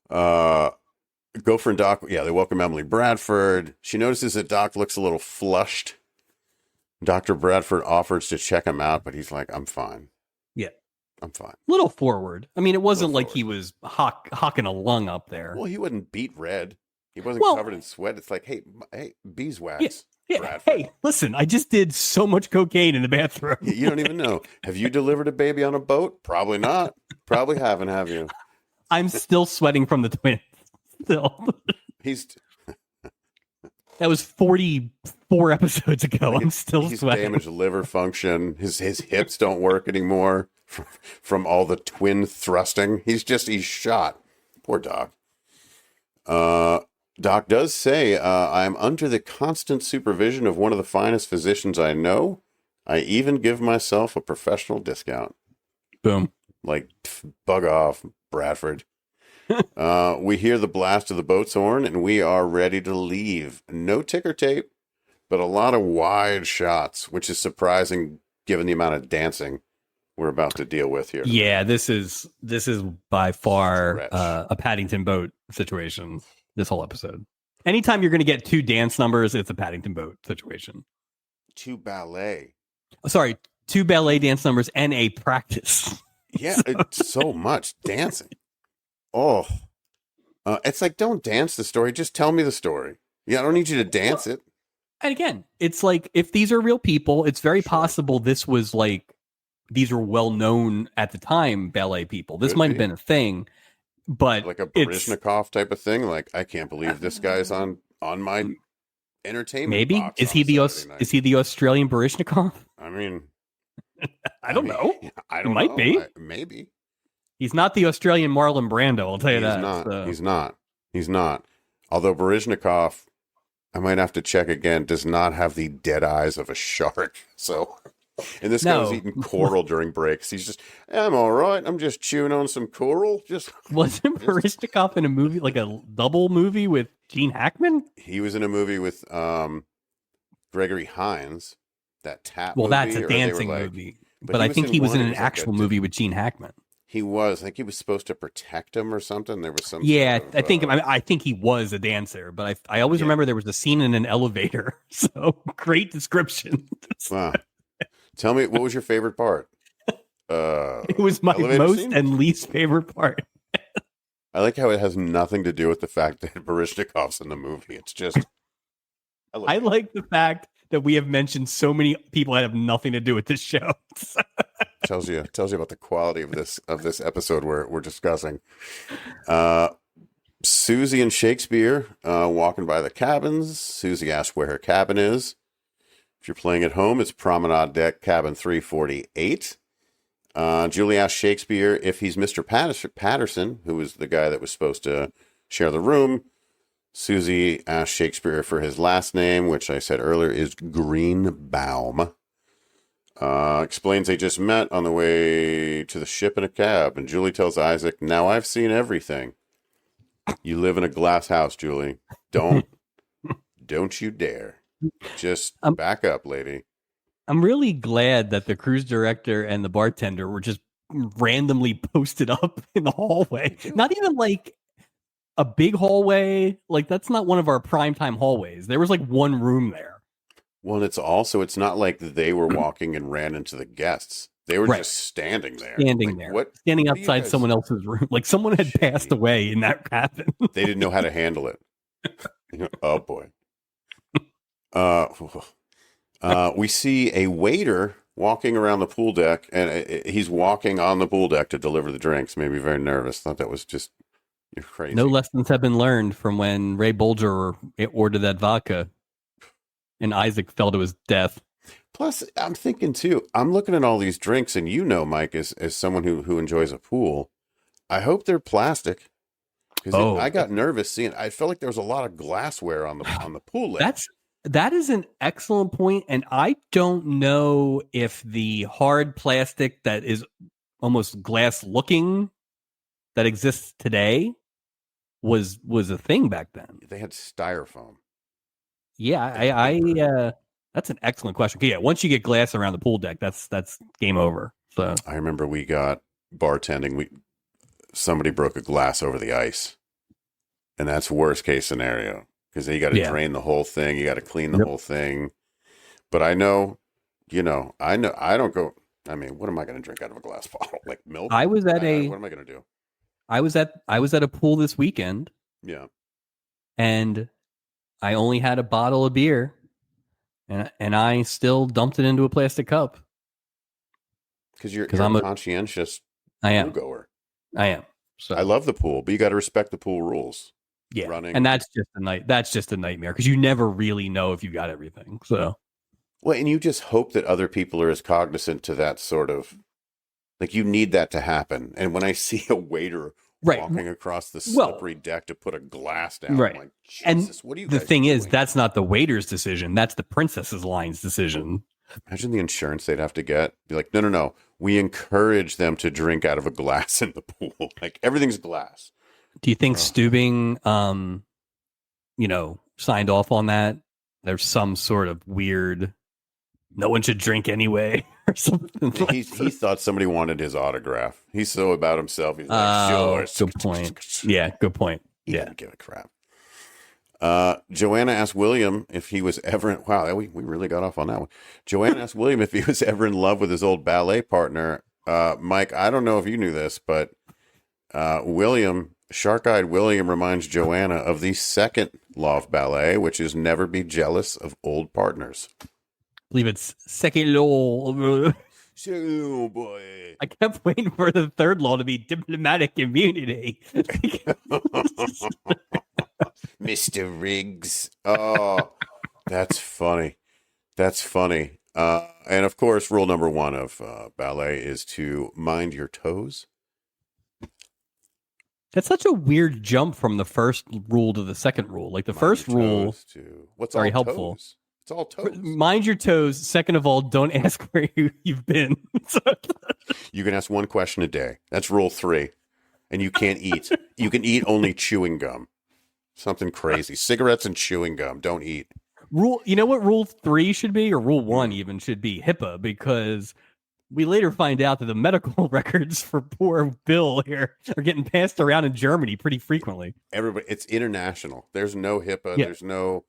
Gopher and Doc, they welcome Emily Bradford. She notices that Doc looks a little flushed. Dr. Bradford offers to check him out, but he's like, I'm fine. Yeah. I'm fine. Little forward. I mean, it wasn't like he was hawking a lung up there. Well, he wasn't beat red. He wasn't covered in sweat. It's like, hey, beeswax. Yeah. Hey, listen, I just did so much cocaine in the bathroom. You don't even know. Have you delivered a baby on a boat? Probably not. Probably haven't, have you? I'm still sweating from the twins. Still. That was 44 episodes ago. I'm still sweating. Damaged liver function. His hips don't work anymore from all the twin thrusting. He's shot. Poor Doc. Doc does say, I'm under the constant supervision of one of the finest physicians I know. I even give myself a professional discount. Boom. Like, bug off, Bradford. We hear the blast of the boat's horn, and we are ready to leave. No ticker tape, but a lot of wide shots, which is surprising given the amount of dancing we're about to deal with here. Yeah, this is by far a Paddington boat situation. This whole episode. Anytime you're going to get 2 dance numbers, it's a Paddington boat situation. 2 ballet. Sorry, 2 ballet dance numbers and a practice. Yeah, it's so much dancing. Oh, it's like, don't dance the story. Just tell me the story. Yeah, I don't need you to dance it. And again, it's like, if these are real people, it's very possible this was like, these were well known at the time, ballet people. This might have been a thing. But like a Baryshnikov type of thing. Like, I can't believe this guy's on my entertainment. Maybe box is he the Australian Baryshnikov? I mean, I don't know. I don't know. Might be. Maybe he's not the Australian Marlon Brando. I'll tell you that. He's not. Although Baryshnikov, I might have to check again, does not have the dead eyes of a shark. So. And this guy was eating coral during breaks. He's just, I'm all right. I'm just chewing on some coral. Wasn't Baryshnikov in a movie, like a double movie with Gene Hackman? He was in a movie with Gregory Hines, that tap. Well, that's a dancing movie. But I think he was in an actual movie with Gene Hackman. He was. I think he was supposed to protect him or something. There was some. Yeah, I think he was a dancer. But I always remember there was a scene in an elevator. So great description. Wow. Tell me, what was your favorite part? It was my most and least favorite part. I like how it has nothing to do with the fact that Baryshnikov's in the movie. It's just... I like the fact that we have mentioned so many people that have nothing to do with this show. tells you about the quality of this episode we're discussing. Susie and Shakespeare walking by the cabins. Susie asks where her cabin is. If you're playing at home, it's Promenade Deck, cabin 348. Julie asks Shakespeare if he's Mr. Patterson, who was the guy that was supposed to share the room. Susie asks Shakespeare for his last name, which I said earlier is Greenbaum. Explains they just met on the way to the ship in a cab, and Julie tells Isaac, now I've seen everything. You live in a glass house, Julie. Don't you dare. Just back up, lady. I'm really glad that the cruise director and the bartender were just randomly posted up in the hallway. Not even like a big hallway. Like that's not one of our primetime hallways. There was like one room there. Well, it's not like they were walking and ran into the guests. They were Right. just standing there. Standing Like, there. what? Standing What are you outside guys? someone else's room. Like someone had passed Jeez. away and that happened. They didn't know how to handle it. Oh boy. Uh, we see a waiter walking around the pool deck, and he's walking on the pool deck to deliver the drinks. Maybe very nervous. Thought that was just you're crazy. No lessons have been learned from when Ray Bolger ordered that vodka and Isaac fell to his death. Plus, I'm thinking too. I'm looking at all these drinks, and Mike, as someone who enjoys a pool, I hope they're plastic. Because I got nervous seeing. I felt like there was a lot of glassware on the pool lid. That is an excellent point, and I don't know if the hard plastic that is almost glass looking that exists today was a thing back then. They had styrofoam. Yeah, I that's an excellent question. Yeah, once you get glass around the pool deck, that's game over. So I remember we got bartending. Somebody broke a glass over the ice, and that's worst case scenario because you got to drain the whole thing. You got to clean the whole thing. But I know, I don't go. I mean, what am I going to drink out of a glass bottle? Like milk? I was at what am I going to do? I was at a pool this weekend. Yeah. And I only had a bottle of beer, and I still dumped it into a plastic cup. Because you're a conscientious pool goer. I am. So I love the pool, but you got to respect the pool rules. Yeah, running, and that's just a nightmare because you never really know if you got everything. So, well, and you just hope that other people are as cognizant to that sort of, like you need that to happen. And when I see a waiter walking across the slippery deck to put a glass down, I'm like, Jesus, what are you? The thing is, that's not the waiter's decision. That's the princess's line's decision. Imagine the insurance they'd have to get. Be like, no. We encourage them to drink out of a glass in the pool. Like everything's glass. Do you think Steubing, signed off on that? There's some sort of weird, no one should drink anyway or something. He thought somebody wanted his autograph. He's so about himself. He's like, sure. Good point. Yeah, good point. He didn't give a crap. Joanna asked William if he was ever in, wow, we really got off on that one. Joanna asked William if he was ever in love with his old ballet partner. Mike, I don't know if you knew this, but Shark-Eyed William reminds Joanna of the second law of ballet, which is never be jealous of old partners. I believe it's second law. So, boy. I kept waiting for the third law to be diplomatic immunity. Mr. Riggs. Oh, that's funny. And of course, rule number one of ballet is to mind your toes. That's such a weird jump from the first rule to the second rule. Like the first rule what's very all helpful. Toes? It's all toes. Mind your toes. Second of all, don't ask where you've been. You can ask one question a day. That's rule 3. And you can't eat. You can eat only chewing gum. Something crazy. Cigarettes and chewing gum. Don't eat. You know what rule 3 should be, or rule 1 even should be? HIPAA, because we later find out that the medical records for poor Bill here are getting passed around in Germany pretty frequently. Everybody, it's international. There's no HIPAA. Yeah. There's no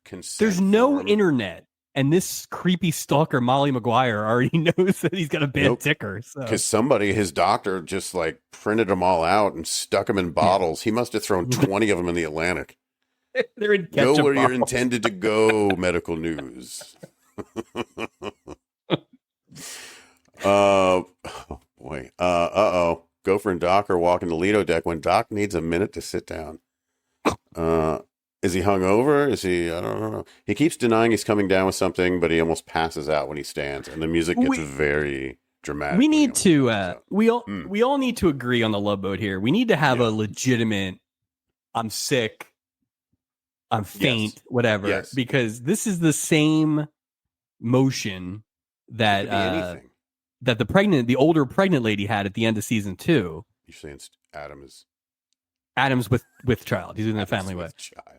consent. There's no internet. And this creepy stalker, Molly Maguire, already knows that he's got a bad ticker. Because his doctor just like printed them all out and stuck them in bottles. He must have thrown 20 of them in the Atlantic. They're in ketchup Go where bottles. you're intended to go, medical news. Oh boy. Gopher and Doc are walking the Lido deck when Doc needs a minute to sit down. Is he hungover? Is he? I don't know. He keeps denying he's coming down with something, but he almost passes out when he stands, and the music gets very dramatic. We need to. We all need to agree on the Love Boat here. We need to have a legitimate. I'm sick. I'm faint. Whatever. Yes. Because this is the same motion that that the older pregnant lady had at the end of season 2. You're saying Adam's with child. He's in the family way. Child.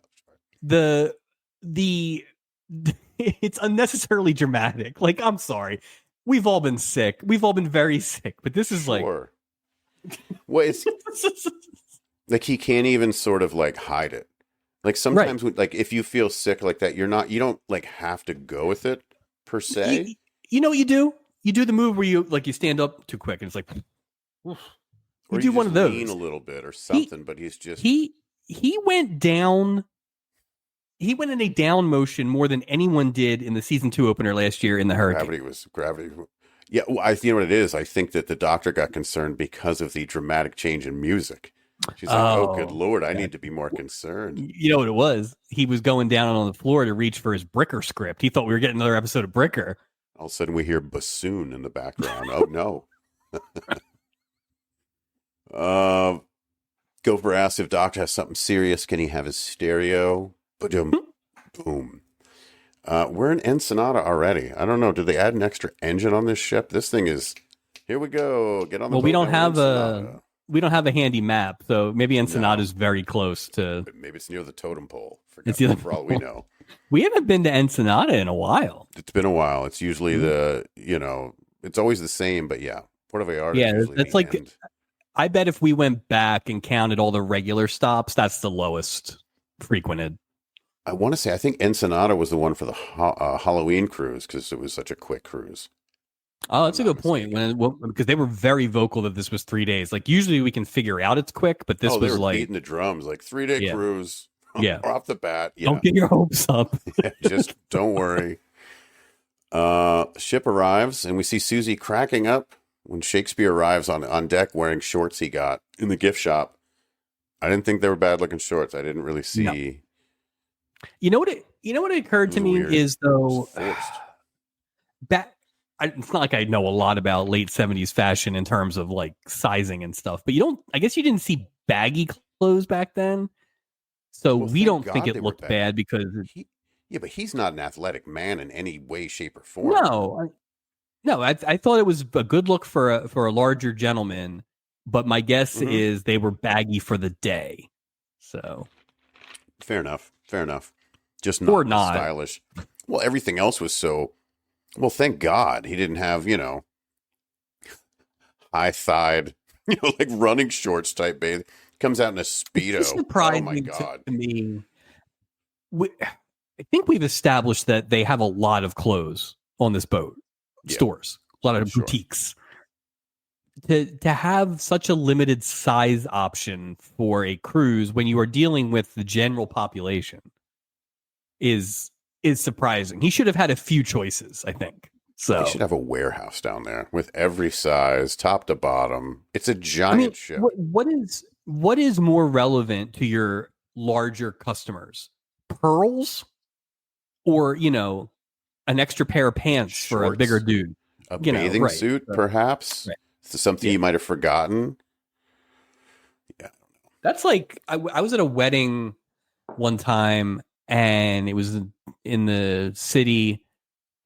it's unnecessarily dramatic. Like, I'm sorry. We've all been sick. We've all been very sick, but this is Sure. Well, it's like he can't even sort of like hide it. Like right. sometimes, like if you feel sick like that, you don't like have to go with it per se. You know what you do? You do the move where you stand up too quick and it's like, oof. You Or do you one just of lean those. a little bit or He something, but he's just he went down. He went in a down motion more than anyone did in the season 2 opener last year in the Hurricane. gravity. Yeah, well, you know what it is. I think that the doctor got concerned because of the dramatic change in music. She's like, "Oh, good Oh, Lord, I yeah. need to be more concerned." You know what it was? He was going down on the floor to reach for his Bricker script. He thought we were getting another episode of Bricker. All of a sudden, we hear bassoon in the background. Oh no! uh, Gopher asks if Doctor has something serious. Can he have his stereo? Boom, boom. We're in Ensenada already. I don't know. Did they add an extra engine on this ship? This thing is. Here we go. Get on the boat. Well, Ensenada. we don't have a handy map, so maybe Ensenada No. is very close to. Maybe it's near the totem pole. It's either For all we know. We haven't been to Ensenada in a while. It's been a while. It's usually it's always the same, but yeah. Puerto Vallarta Yeah, is usually that's the like. end. I bet if we went back and counted all the regular stops, that's the lowest frequented. I want to say, I think Ensenada was the one for the Halloween cruise because it was such a quick cruise. Oh, that's a good point. Because they were very vocal that this was 3 days. Like usually we can figure out it's quick, but this they was were like beating the drums, like 3-day cruise. Yeah, off the bat. Yeah. Don't get your hopes up. Just don't worry. Ship arrives and we see Susie cracking up when Shakespeare arrives on deck wearing shorts he got in the gift shop. I didn't think they were bad looking shorts. I didn't really see. No. You know what occurred to me weird. Is though it's not like I know a lot about late 70s fashion in terms of like sizing and stuff, but I guess you didn't see baggy clothes back then. So we don't think it looked bad because but he's not an athletic man in any way, shape, or form. No, I thought it was a good look for a larger gentleman, but my guess is they were baggy for the day. So fair enough. Just not stylish. Well, everything else was so. Well, thank God he didn't have high-thighed, like running shorts type bathing. Comes out in a Speedo. It's surprising oh my God. To me. I think we've established that they have a lot of clothes on this boat. Stores, a lot of boutiques. To have such a limited size option for a cruise when you are dealing with the general population is surprising. He should have had a few choices, I think. So they should have a warehouse down there with every size, top to bottom. It's a giant ship. What is more relevant to your larger customers? Pearls or, an extra pair of pants Shorts. For a bigger dude? A bathing suit, perhaps? Right. Something you might have forgotten. Yeah. That's like, I was at a wedding one time and it was in the city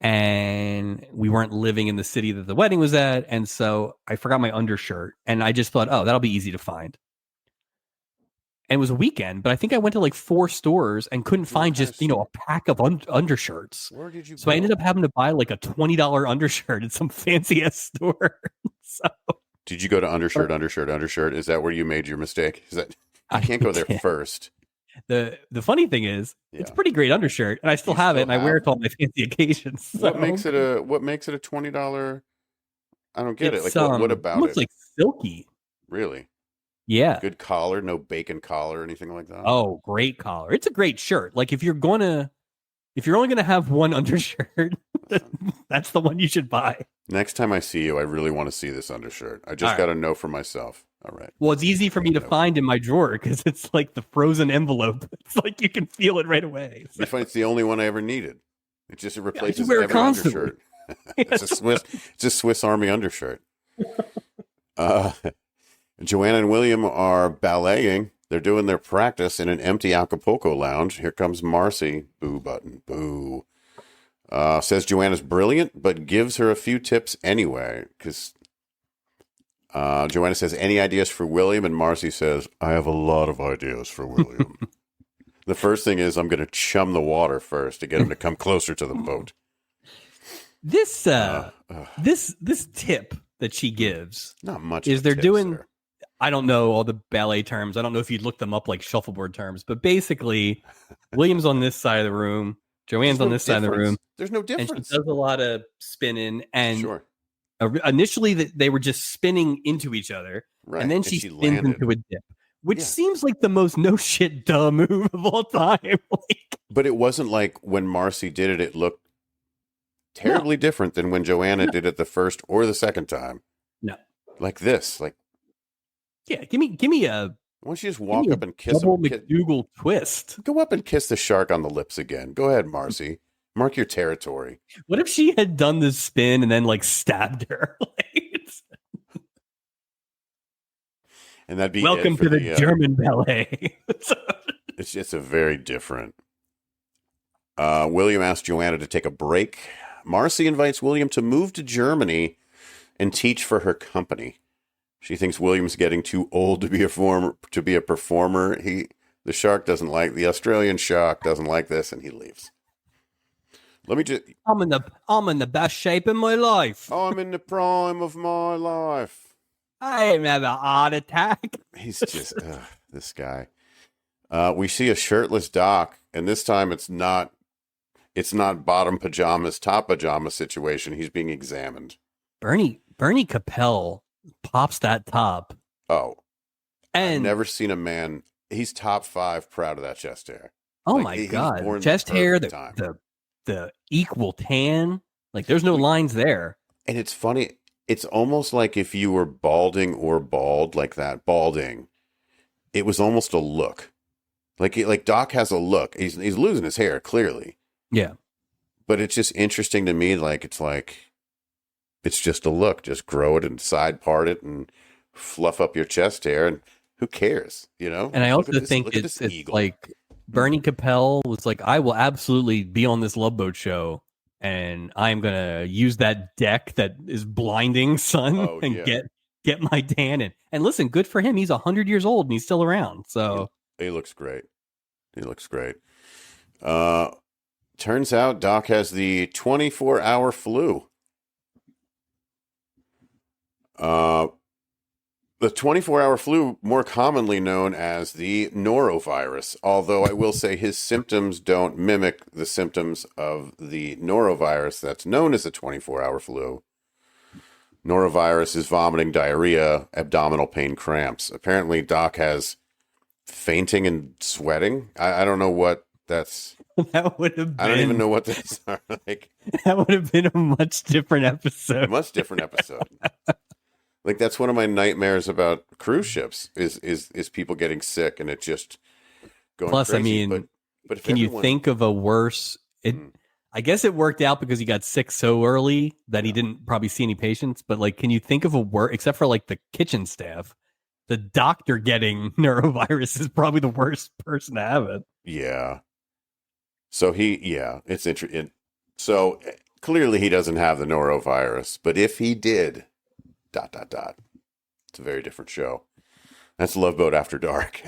and we weren't living in the city that the wedding was at. And so I forgot my undershirt and I just thought, oh, that'll be easy to find. And it was a weekend, but I think I went to like 4 stores and couldn't find just, a pack of undershirts. Where did you go? I ended up having to buy like a $20 undershirt at some fancy ass store. So, did you go to undershirt? Is that where you made your mistake? Is that you can't go there first? The funny thing is, it's a pretty great undershirt, and I still have it, and I wear it to all my fancy occasions. So. What makes it a $20? I don't get it. Like, what about it? Looks like silky. Really? Yeah. Good collar, no bacon collar or anything like that. Oh, great collar. It's a great shirt. Like if you're only gonna have one undershirt, that's the one you should buy. Next time I see you, I really want to see this undershirt. I just got to know for myself. All right. Well, it's easy for me to find in my drawer because it's like the frozen envelope. It's like you can feel it right away. So. It's the only one I ever needed. It replaces every undershirt. It's a Swiss Army undershirt. Joanna and William are balleting. They're doing their practice in an empty Acapulco lounge. Here comes Marcy. Boo button. Boo. Says Joanna's brilliant, but gives her a few tips anyway. Because Joanna says, any ideas for William? And Marcy says, I have a lot of ideas for William. The first thing is I'm going to chum the water first to get him to come closer to the boat. This this tip that she gives Not much is of a they're tip, doing. sir. I don't know all the ballet terms. I don't know if you'd look them up like shuffleboard terms, but basically, William's on this side of the room, Joanne's on this side of the room. There's no And difference. she does a lot of spinning. And Sure. initially, they were just spinning into each other, Right. and then she spins landed. into a dip, which seems like the most no shit dumb move of all time. Like, but it wasn't like when Marcy did it. It looked terribly different than when Joanna did it the first or the second time. No, like this. Like, yeah, give me a. why don't you just walk up and kiss double him? McDougal twist. Go up and kiss the shark on the lips again. Go ahead, Marcy. Mark your territory. What if she had done the spin and then like stabbed her? And that'd be welcome to the German ballet. It's a very different. William asks Joanna to take a break. Marcy invites William to move to Germany and teach for her company. She thinks William's getting too old to be a performer. The shark doesn't like the Australian shark doesn't like this, and he leaves. Let me just. I'm in the best shape in my life. I'm in the prime of my life. I ain't had a heart attack. He's just this guy. We see a shirtless Doc, and this time it's not bottom pajamas, top pajama situation. He's being examined. Bernie Capel pops that top. Oh, and I've never seen a man. He's top 5 proud of that chest hair. Oh my God, chest hair, the equal tan. Like there's no lines there. And it's funny. It's almost like if you were balding or bald like that, balding, it was almost a look. Like Doc has a look. He's losing his hair, clearly. Yeah. But it's just interesting to me, it's just a look. Just grow it and side part it and fluff up your chest hair, and who cares, you know? And I also think it's like Bernie Capel was like, I will absolutely be on this Love Boat show, and I'm gonna use that deck that is blinding sun get my tan in. And listen, good for him. He's 100 years old and he's still around. So he looks great. Turns out Doc has the 24-hour flu. The 24-hour flu, more commonly known as the norovirus, although I will say his symptoms don't mimic the symptoms of the norovirus that's known as the 24-hour flu. Norovirus is vomiting, diarrhea, abdominal pain, cramps. Apparently, Doc has fainting and sweating. I don't know what that's... That would have been... I don't even know what those are like. That would have been a much different episode. Like, that's one of my nightmares about cruise ships is people getting sick and it just going Plus, crazy. I mean, but can you think of a worse... I guess it worked out because he got sick so early that he didn't probably see any patients. But, like, can you think of a worse... Except for, like, the kitchen staff, the doctor getting norovirus is probably the worst person to have it. Yeah. So it's interesting. So clearly he doesn't have the norovirus, but if he did, ... It's a very different show. That's Love Boat After Dark.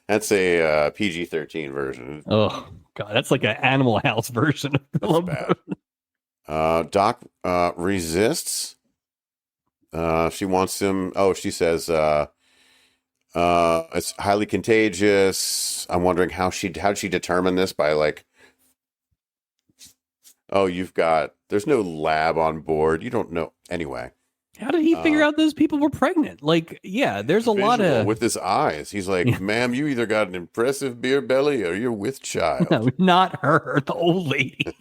That's a PG-13 version. Oh God, that's like an Animal House version of Love Boat. Doc resists. She wants him. Oh, she says it's highly contagious. I'm wondering how'd she determine this by like. Oh, there's no lab on board. You don't know. Anyway. How did he figure out those people were pregnant? Like, yeah, there's a lot of... With his eyes. He's like, ma'am, you either got an impressive beer belly or you're with child. No, not her, the old lady.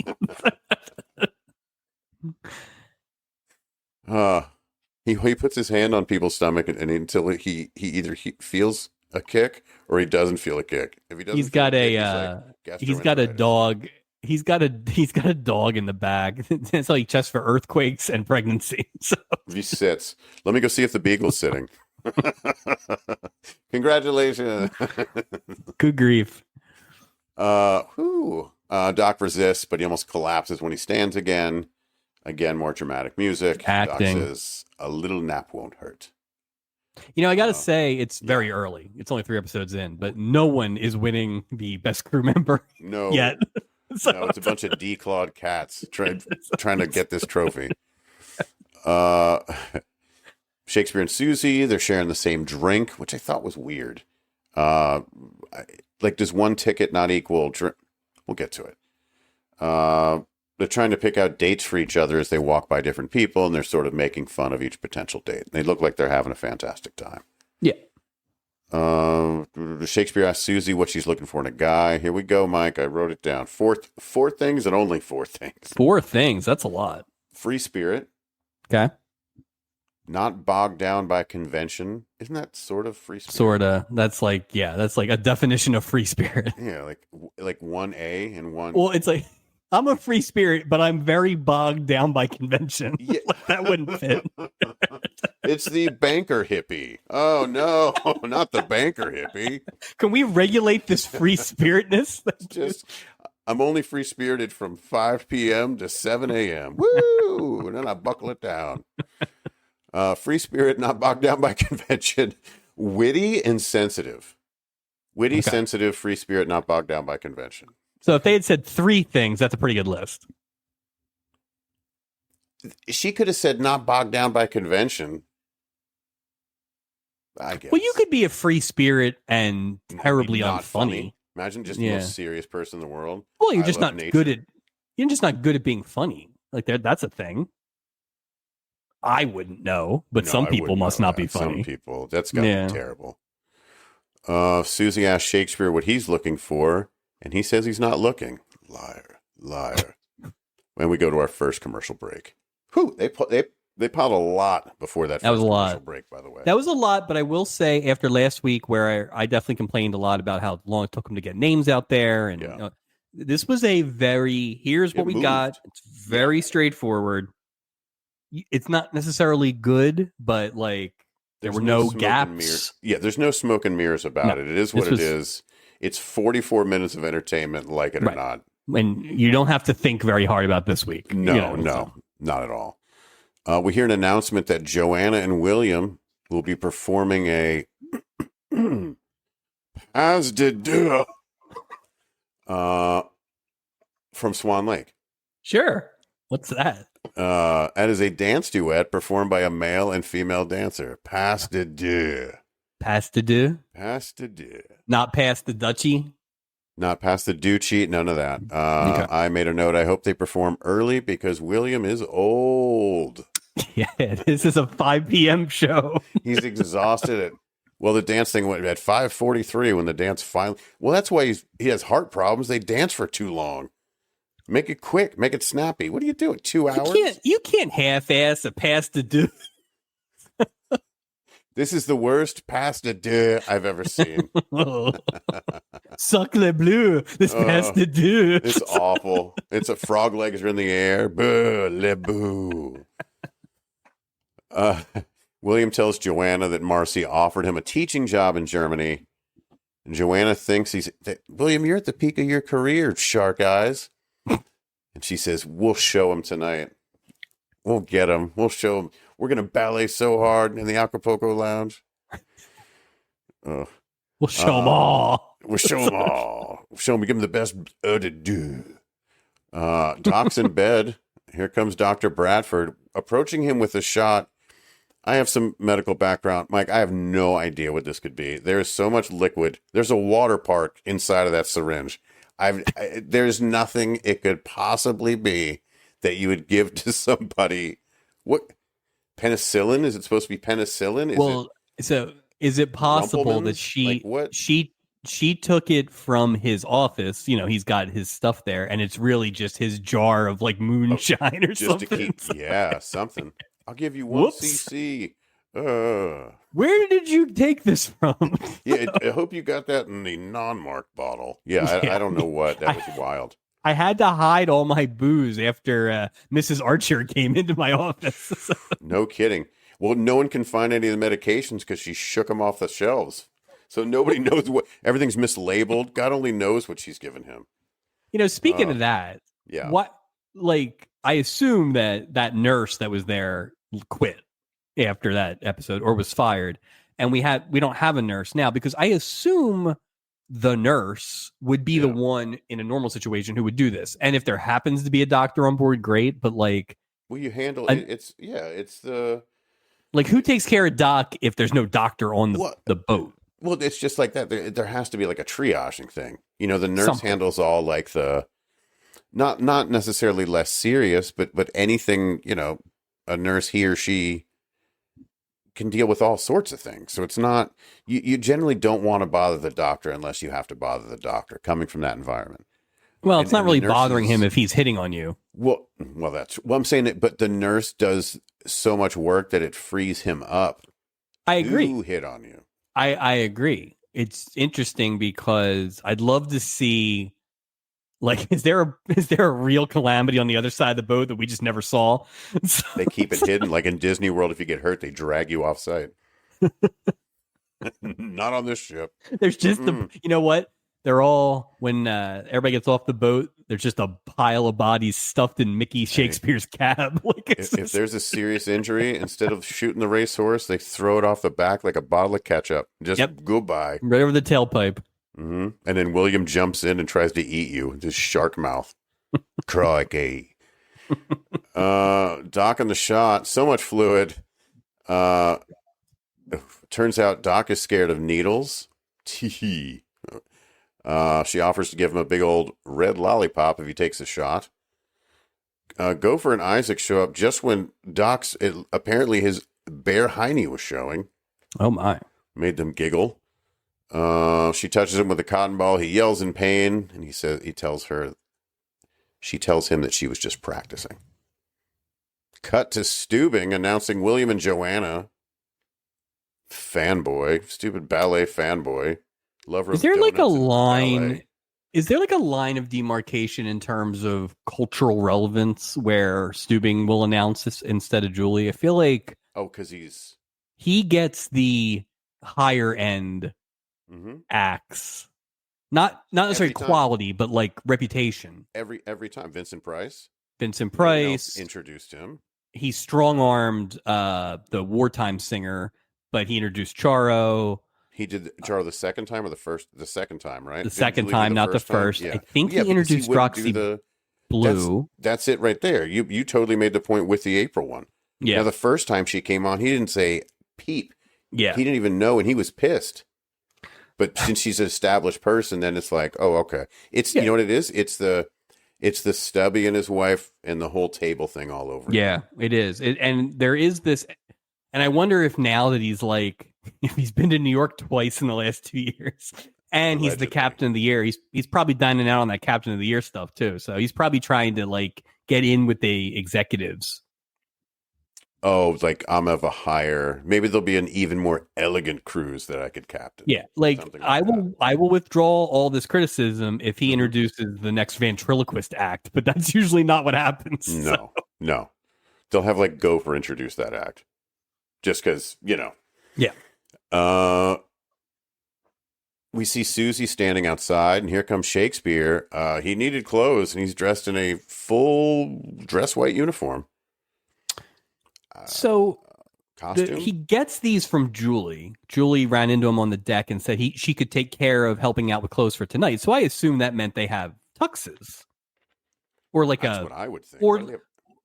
He puts his hand on people's stomach and until he either feels a kick or he doesn't feel a kick. If he doesn't, he's got a dog. He's got a dog in the bag. That's like just for earthquakes and pregnancy. So. He sits. Let me go see if the beagle's sitting. Congratulations. Good grief. Doc resists, but he almost collapses when he stands again. Again, more dramatic music. Acting. Doc says, a little nap won't hurt. I got to say, it's very early. It's only 3 episodes in, but no one is winning the best crew member No, yet. no, it's a bunch of declawed cats trying to get this trophy. Uh, Shakespeare and Susie, they're sharing the same drink, which I thought was weird. Like, does one ticket not equal drink? We'll get to it. They're trying to pick out dates for each other as they walk by different people, and they're sort of making fun of each potential date. They look like they're having a fantastic time. Yeah. Shakespeare asks Susie what she's looking for in a guy. Here we go, Mike. I wrote it down. Four things and only 4 things. 4 things. That's a lot. Free spirit. Okay. Not bogged down by convention. Isn't that sort of free spirit? Sorta. That's like a definition of free spirit. Yeah, like 1A and 1. Well, it's like, I'm a free spirit, but I'm very bogged down by convention. Yeah. That wouldn't fit. It's the banker hippie. Oh, no, not the banker hippie. Can we regulate this free spiritness? Just, I'm only free spirited from 5 p.m. to 7 a.m. Woo! And then I buckle it down. Free spirit, not bogged down by convention. Witty and sensitive. Witty, Okay. sensitive, free spirit, not bogged down by convention. So if they had said 3 things, that's a pretty good list. She could have said not bogged down by convention. I guess. Well, you could be a free spirit and terribly Not unfunny. Imagine just the most serious person in the world. Well, you're I just love not nature. good at. You're just not good at being funny. Like that's a thing. I wouldn't know, but No, some I people wouldn't must know not that. be funny. Some people, that's got to be terrible. Susie asks Shakespeare what he's looking for, and he says he's not looking. Liar. When we go to our first commercial break. Whew, they piled a lot before that first was a commercial lot. break, by the way. That was a lot, but I will say after last week where I definitely complained a lot about how long it took them to get names out there. And this was a here's what we got. It's very straightforward. It's not necessarily good, but like there were no gaps. Yeah, there's no smoke and mirrors about it. It is what it is. It's 44 minutes of entertainment, like it or not. And you don't have to think very hard about this week. No, not at all. We hear an announcement that Joanna and William will be performing a As did do from Swan Lake. Sure. What's that? That is a dance duet performed by a male and female dancer. Pas de deux. Pas de deux? Pas de deux. Not past the duchy? Not past the Duchy, none of that. Okay. I made a note. I hope they perform early because William is old. Yeah, this is a 5 p.m. show. He's exhausted. The dance thing went at 5:43 when the dance finally. Well, that's why he has heart problems. They dance for too long. Make it quick. Make it snappy. What are you doing? 2 hours? You can't half-ass a pas de deux. This is the worst pas de deux I've ever seen. Suck le bleu. This pas de deux. It's awful. It's a frog legs are in the air. Boo, le boo. William tells Joanna that Marcy offered him a teaching job in Germany. And Joanna thinks William, you're at the peak of your career, shark eyes. And she says, we'll show him tonight. We'll get him. We'll show him. We're going to ballet so hard in the Acapulco Lounge. We'll show them all. We'll show them all. We'll show them. We give them the best de deux. Doc's in bed. Here comes Dr. Bradford, approaching him with a shot. I have some medical background. Mike, I have no idea what this could be. There's so much liquid. There's a water park inside of that syringe. There's nothing it could possibly be that you would give to somebody. What? Penicillin? Is it supposed to be penicillin? Is it possible that she took it from his office? He's got his stuff there, and it's really just his jar of like moonshine or just something. To keep, something. I'll give you 1 cc. Where did you take this from? Yeah, I hope you got that in the non-marked bottle. Yeah, I don't know what. That was wild. I had to hide all my booze after Mrs. Archer came into my office. No kidding. Well, no one can find any of the medications because she shook them off the shelves. So nobody knows everything's mislabeled. God only knows what she's given him. Speaking of that, I assume that nurse that was there quit after that episode or was fired. and we don't have a nurse now, because I assume the nurse would be the one in a normal situation who would do this. And if there happens to be a doctor on board, great. But like, well, you handle it. It's the like, who takes care of Doc if there's no doctor on the boat? Well, it's just like that. There has to be like a triaging thing. You know, the nurse handles all like the not necessarily less serious, but anything, you know, a nurse, he or she can deal with all sorts of things. So it's not, you generally don't want to bother the doctor unless you have to bother the doctor coming from that environment. Well, it's not really bothering him if he's hitting on you. Well, I'm saying it, but the nurse does so much work that it frees him up. I agree. To hit on you. I agree. It's interesting because I'd love to see, like, is there a real calamity on the other side of the boat that we just never saw? They keep it hidden, like in Disney World. If you get hurt, they drag you off site. Not on this ship. There's just you know what? They're all, when everybody gets off the boat, there's just a pile of bodies stuffed in Mickey Shakespeare's cab. Like, if there's a serious injury, instead of shooting the racehorse, they throw it off the back like a bottle of ketchup. Just goodbye. Right over the tailpipe. Mm-hmm. And then William jumps in and tries to eat you with his shark mouth. Crikey. Doc in the shot, so much fluid. Turns out Doc is scared of needles. Tee. She offers to give him a big old red lollipop if he takes a shot. Gopher and Isaac show up just when Doc's, apparently his bare hiney was showing. Oh my. Made them giggle. She touches him with a cotton ball. He yells in pain, and she tells him that she was just practicing. Cut to Steubing announcing William and Joanna. Fanboy. Stupid ballet fanboy. Lover Is there of like a line? ballet. Is there like a line of demarcation in terms of cultural relevance where Steubing will announce this instead of Julie? I feel like because he gets the higher end acts, not necessarily quality, but like reputation. Every time, Vincent Price introduced him. He strong-armed the wartime singer, but he introduced Charo. He did Charo the second time or the second time, right? The second time, not the first. Yeah. I think he introduced Roxy Blue. That's it right there. You totally made the point with the April one. Yeah. Now, the first time she came on, he didn't say peep. Yeah. He didn't even know, and he was pissed. But since she's an established person, then it's like, oh, okay. You know what it is? It's the Stubby and his wife and the whole table thing all over. Yeah, it is. And there is this, and I wonder if now that he's like, if he's been to New York twice in the last 2 years, and he's the captain of the year, he's probably dining out on that captain of the year stuff too. So he's probably trying to like get in with the executives. Oh, like I'm of a higher. Maybe there'll be an even more elegant cruise that I could captain. Yeah, like I will withdraw all this criticism if he introduces the next ventriloquist act, but that's usually not what happens. No, they'll have like Gopher introduce that act, just because Yeah. We see Susie standing outside, and here comes Shakespeare. He needed clothes, and he's dressed in a full dress white uniform. Costume? He gets these from Julie. Julie ran into him on the deck and said she could take care of helping out with clothes for tonight. So I assume that meant they have tuxes, or like That's what I would think.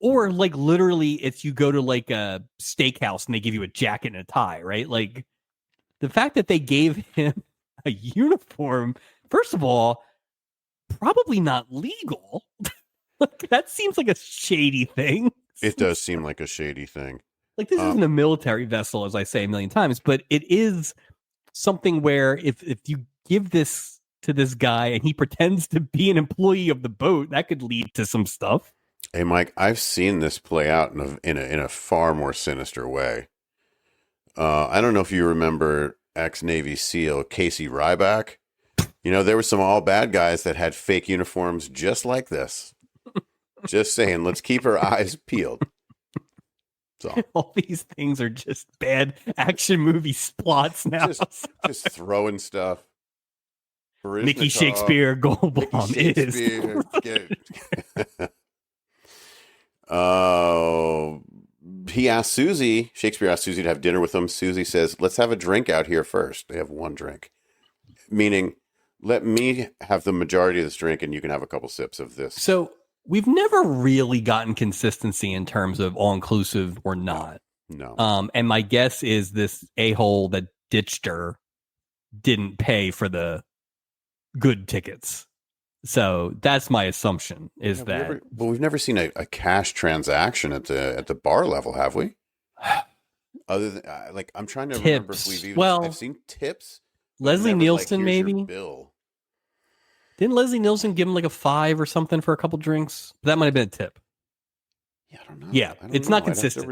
Or like literally, it's you go to like a steakhouse and they give you a jacket and a tie, right? Like the fact that they gave him a uniform, first of all, probably not legal. Like, that seems like a shady thing. It does seem like a shady thing. Like, this isn't a military vessel, as I say a million times, but it is something where if you give this to this guy and he pretends to be an employee of the boat, that could lead to some stuff. Hey, Mike, I've seen this play out in a far more sinister way. I don't know if you remember ex-Navy SEAL Casey Ryback. There were some all bad guys that had fake uniforms just like this. Just saying, let's keep our eyes peeled. So all these things are just bad action movie plots now. Just throwing stuff. Mickey Shakespeare Goldblum he asked Susie, Shakespeare asked Susie to have dinner with him. Susie says, let's have a drink out here first. They have one drink, meaning let me have the majority of this drink and you can have a couple sips of this. So we've never really gotten consistency in terms of all-inclusive or not. No. And my guess is this a-hole that ditched her didn't pay for the good tickets. So that's my assumption is that. We've never seen a cash transaction at the bar level, have we? Other than I'm trying to remember if we've even. I've seen tips. Leslie Nielsen, maybe. Bill. Didn't Leslie Nielsen give him like a $5 or something for a couple drinks? That might have been a tip. Yeah, I don't know. Yeah, it's not consistent.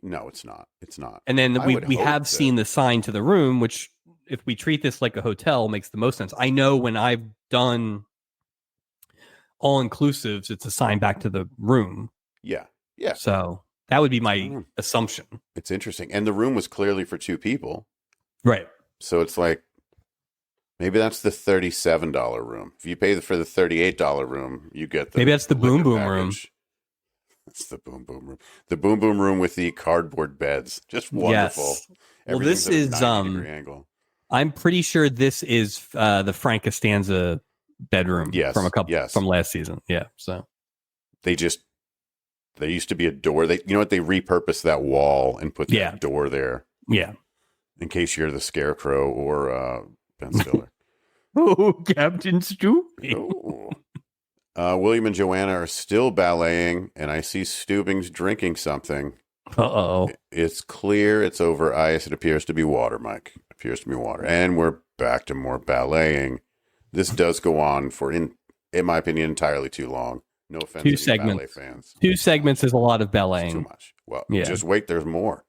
No, it's not. It's not. And then we have seen the sign to the room, which if we treat this like a hotel makes the most sense. I know when I've done all inclusives, it's assigned back to the room. Yeah. Yeah. So that would be my assumption. It's interesting. And the room was clearly for 2 people. Right. So it's like, maybe that's the $37 room. If you pay for the $38 room, you get the maybe that's the boom boom package. room. It's the boom boom room. The boom boom room with the cardboard beds. Just wonderful. Yes. Well, this is 90-degree angle. I'm pretty sure this is the Frank Costanza bedroom from last season. Yeah. So there used to be a door. They repurposed that wall and put that door there. Yeah. In case you're the Scarecrow or Ben Stiller. Oh, Captain Stupid. Oh. William and Joanna are still balleting, and I see Steubing's drinking something. Uh-oh. It's clear it's over ice. It appears to be water, Mike. It appears to be water. And we're back to more balleting. This does go on for, in my opinion, entirely too long. No offense to ballet fans. 2 segments is a lot of balleting. It's too much. Well, just wait. There's more.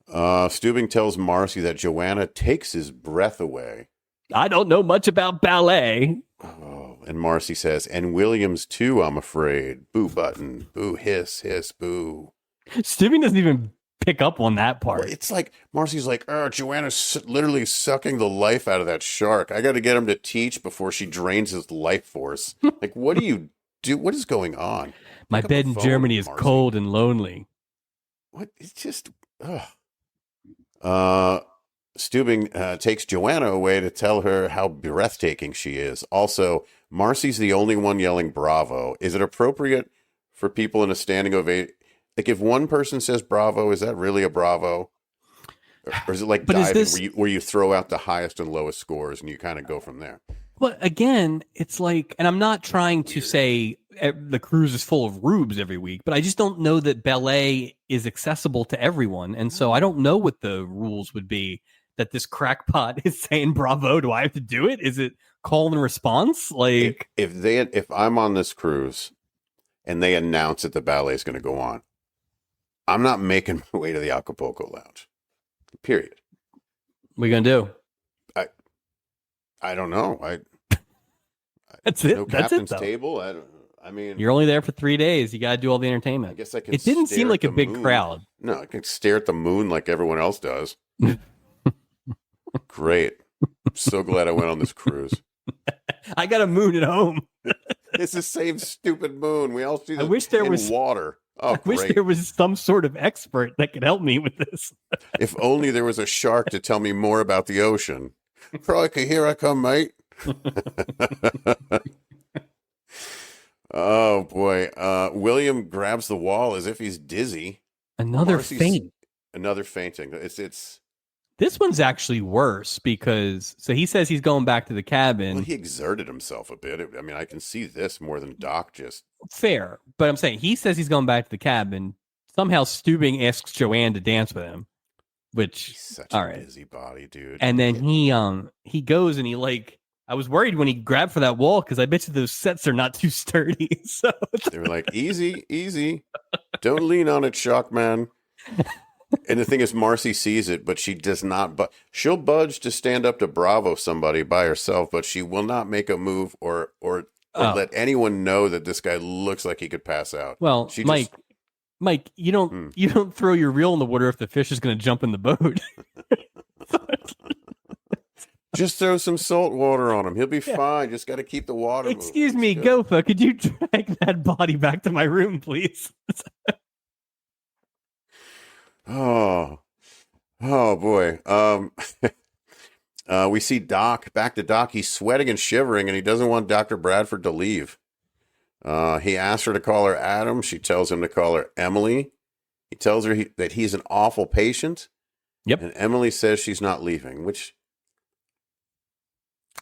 Steubing tells Marcy that Joanna takes his breath away. I don't know much about ballet. Oh, and Marcy says, and Williams too, I'm afraid. Boo button. Boo hiss, hiss, boo. Steubing doesn't even pick up on that part. Well, it's like, Marcy's like, Joanna's literally sucking the life out of that shark. I got to get him to teach before she drains his life force. Like, what do you do? What is going on? My bed in Germany is cold and lonely. What? It's just, Steubing takes Joanna away to tell her how breathtaking she is. Also, Marcy's the only one yelling bravo. Is it appropriate for people in a standing ovation? Like, if one person says bravo, is that really a bravo? Or is it like diving where you throw out the highest and lowest scores and you kind of go from there? Well, again, it's like, and I'm not trying to say the cruise is full of rubes every week, but I just don't know that ballet is accessible to everyone. And so I don't know what the rules would be that this crackpot is saying bravo. Do I have to do it? Is it call and response? Like, if I'm on this cruise and they announce that the ballet is going to go on, I'm not making my way to the Acapulco Lounge. Period. What are you going to do? I don't know. That's it. No That's captain's it, table. I mean, you're only there for 3 days. You got to do all the entertainment. I guess I can. It didn't seem like a big crowd. No, I can stare at the moon like everyone else does. Great. I'm so glad I went on this cruise. I got a moon at home. It's the same stupid moon. We all see this. I wish there was water. Oh, I wish there was some sort of expert that could help me with this. If only there was a shark to tell me more about the ocean. Crikey, here I come, mate. Oh boy. William grabs the wall as if he's dizzy. Another fainting. It's this one's actually worse because he says he's going back to the cabin. Well, he exerted himself a bit. I mean, I can see this more than Doc just. Fair, but I'm saying he says he's going back to the cabin. Somehow Steubing asks Joanne to dance with him, which he's such a busybody, dude. And then he goes and I was worried when he grabbed for that wall because I bet you those sets are not too sturdy. So they were like, easy, don't lean on it, shock man. And the thing is, Marcy sees it, but she does not. But she'll budge to stand up to bravo somebody by herself, but she will not make a move or let anyone know that this guy looks like he could pass out. Well, Mike, you don't throw your reel in the water if the fish is going to jump in the boat. Just throw some salt water on him. He'll be fine. Just got to keep the water moving. Excuse me, Gopher, could you drag that body back to my room, please? Oh, oh boy. We see Doc, back to Doc. He's sweating and shivering, and he doesn't want Dr. Bradford to leave. He asks her to call her Adam. She tells him to call her Emily. He tells her that he's an awful patient. Yep. And Emily says she's not leaving, which...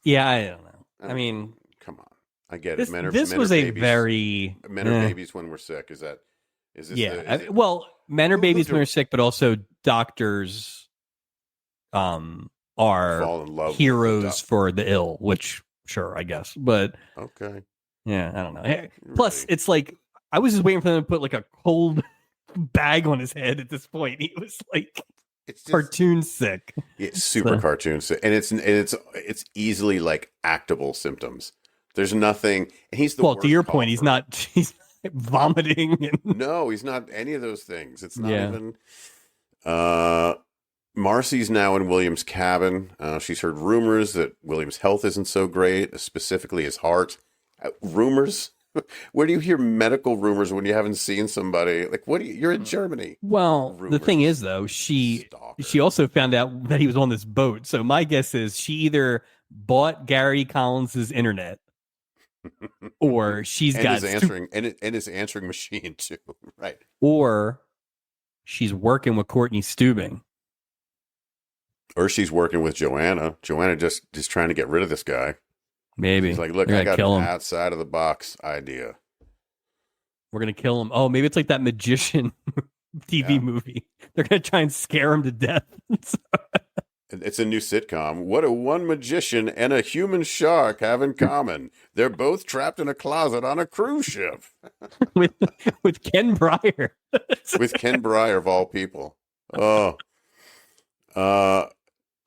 Yeah, I don't know. I mean... Come on. I get this, it. Men are babies. Men are babies when we're sick. Is this... Yeah. Men are babies when we're sick, but also doctors are heroes for the ill, which, sure, I guess. But... Okay. Yeah, I don't know. Plus, it's like, I was just waiting for them to put like a cold bag on his head at this point. He was like... It's just, cartoon sick. It's super cartoon sick, and it's easily like actable symptoms. There's nothing, and he's the worst to your cougher. point, he's not vomiting. No, he's not any of those things. It's not even. Marcy's now in William's cabin. She's heard rumors that William's health isn't so great, specifically his heart. Rumors. Where do you hear medical rumors when you haven't seen somebody? Like, you're in Germany. Well, rumors. The thing is, though, she also found out that he was on this boat. So my guess is she either bought Gary Collins's internet, or she's got his answering machine too, right? Or she's working with Courtney Steubing, or she's working with Joanna. Joanna just trying to get rid of this guy. Maybe. He's like, look, I got an outside of the box idea. We're going to kill him. Oh, maybe it's like that magician TV movie. They're going to try and scare him to death. It's a new sitcom. What do one magician and a human shark have in common? They're both trapped in a closet on a cruise ship. with Ken Breyer. With Ken Breyer, of all people. Oh.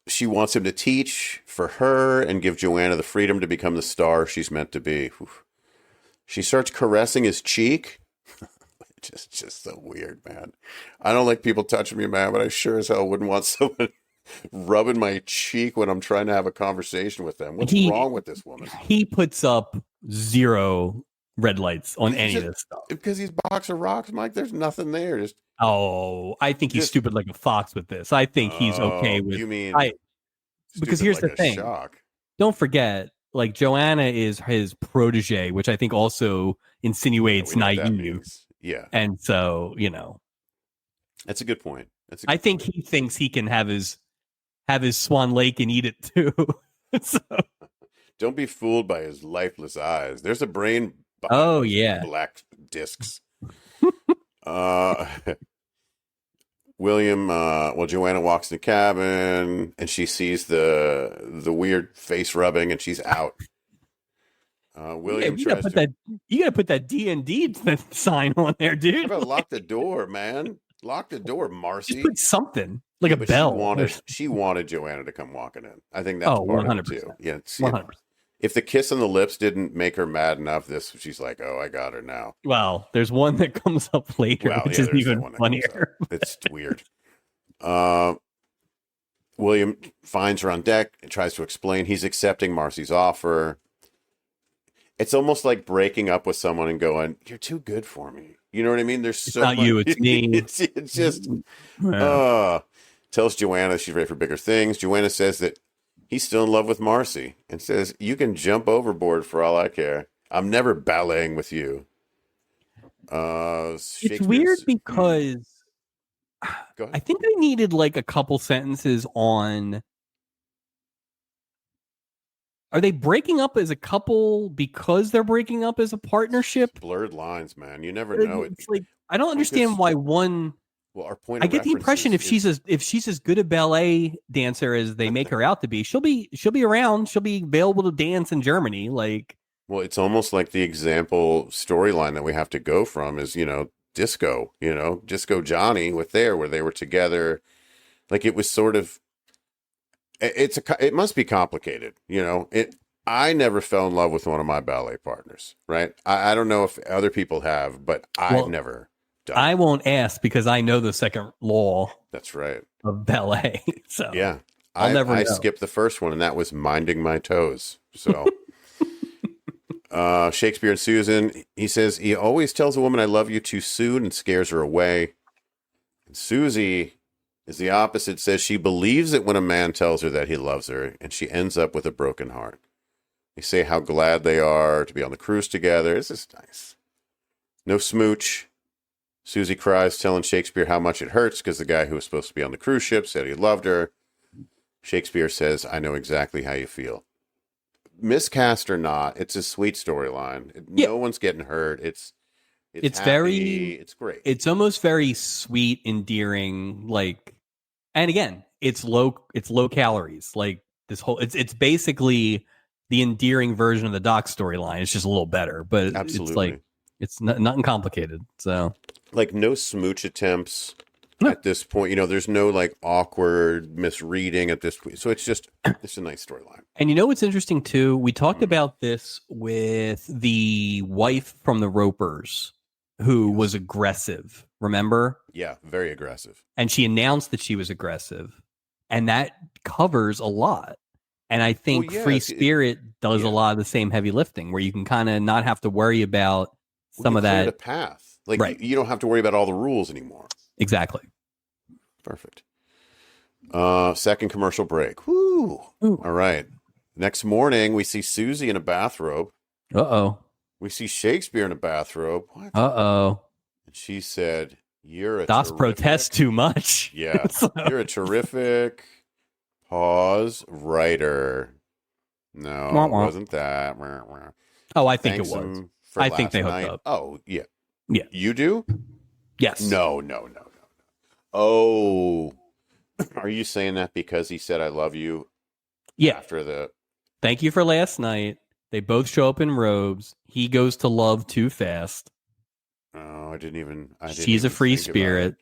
She wants him to teach for her and give Joanna the freedom to become the star she's meant to be. Oof. She starts caressing his cheek. just so weird, man. I don't like people touching me, man, but I sure as hell wouldn't want someone rubbing my cheek when I'm trying to have a conversation with them. What's wrong with this woman? He puts up 0 red lights on any of this stuff. Because he's boxer rocks, Mike. There's nothing there. I think he's stupid like a fox with this. I think he's okay with. You mean because here's the thing. Shock. Don't forget, like Joanna is his protege, which I think also insinuates naive. Yeah, and so that's a good point. I think he thinks he can have his Swan Lake and eat it too. So. Don't be fooled by his lifeless eyes. There's a brain. Black discs. Joanna walks in the cabin and she sees the weird face rubbing and she's out. William you gotta put that D&D sign on there, dude. How about lock the door, man? Lock the door, Marcy. Just put something like a bell. She wanted Joanna to come walking in. I think that's part 100%. Of it too. Yeah, 100%. If the kiss on the lips didn't make her mad enough, she's like, oh, I got her now. Well, there's one that comes up later, which is even funnier. It's weird. William finds her on deck and tries to explain he's accepting Marcy's offer. It's almost like breaking up with someone and going, you're too good for me. You know what I mean? There's it's not you, it's me. It's just, tells Joanna she's ready for bigger things. Joanna says that he's still in love with Marcy and says, you can jump overboard for all I care. I'm never balleting with you. It's weird because I think I needed like a couple sentences on, are they breaking up as a couple because they're breaking up as a partnership? Blurred lines, man. You never know. It's like, I don't understand why one. Well, our point. I get the impression if she's as good a ballet dancer as they make her out to be, she'll be around. She'll be available to dance in Germany. Like, well, it's almost like the example storyline that we have to go from is Disco. Disco Johnny where they were together. Like it was sort of. It must be complicated. I never fell in love with one of my ballet partners. Right. I don't know if other people have, but I've never. I won't ask because I know the second law. That's right. Of ballet. So yeah, I'll never know. I skipped the first one, and that was minding my toes. So, Shakespeare and Susan. He says he always tells a woman "I love you" too soon and scares her away. Susie is the opposite, says she believes it when a man tells her that he loves her, and she ends up with a broken heart. They say how glad they are to be on the cruise together. This is nice. No smooch. Susie cries, telling Shakespeare how much it hurts because the guy who was supposed to be on the cruise ship said he loved her. Shakespeare says, I know exactly how you feel. Miscast or not, it's a sweet storyline. Yeah. No one's getting hurt. It's very, it's great. It's almost very sweet, endearing, like, and again, it's low calories. Like this whole, it's basically the endearing version of the Doc storyline. It's just a little better, but Absolutely. it's like, it's nothing complicated. So like no smooch attempts at this point. You know, there's no like awkward misreading at this point. So it's a nice storyline. And you know what's interesting too? We talked about this with the wife from the Ropers who was aggressive, remember? Yeah, very aggressive. And she announced that she was aggressive. And that covers a lot. And I think Free Spirit does a lot of the same heavy lifting where you can kind of not have to worry about some of that. A path. Like you don't have to worry about all the rules anymore. Exactly. Perfect. Second commercial break. Woo. Ooh. All right. Next morning, we see Susie in a bathrobe. Uh-oh. We see Shakespeare in a bathrobe. What? Uh-oh. And she said, you're a Das protest too much. Yeah. You're a terrific writer. No, it wasn't that. Oh, I think it was. I think they hooked up. Oh, yeah. Yeah. You do? Yes. No. Oh, are you saying that because he said I love you? Yeah. After the thank you for last night. They both show up in robes. He goes to love too fast. Oh, She's a free spirit.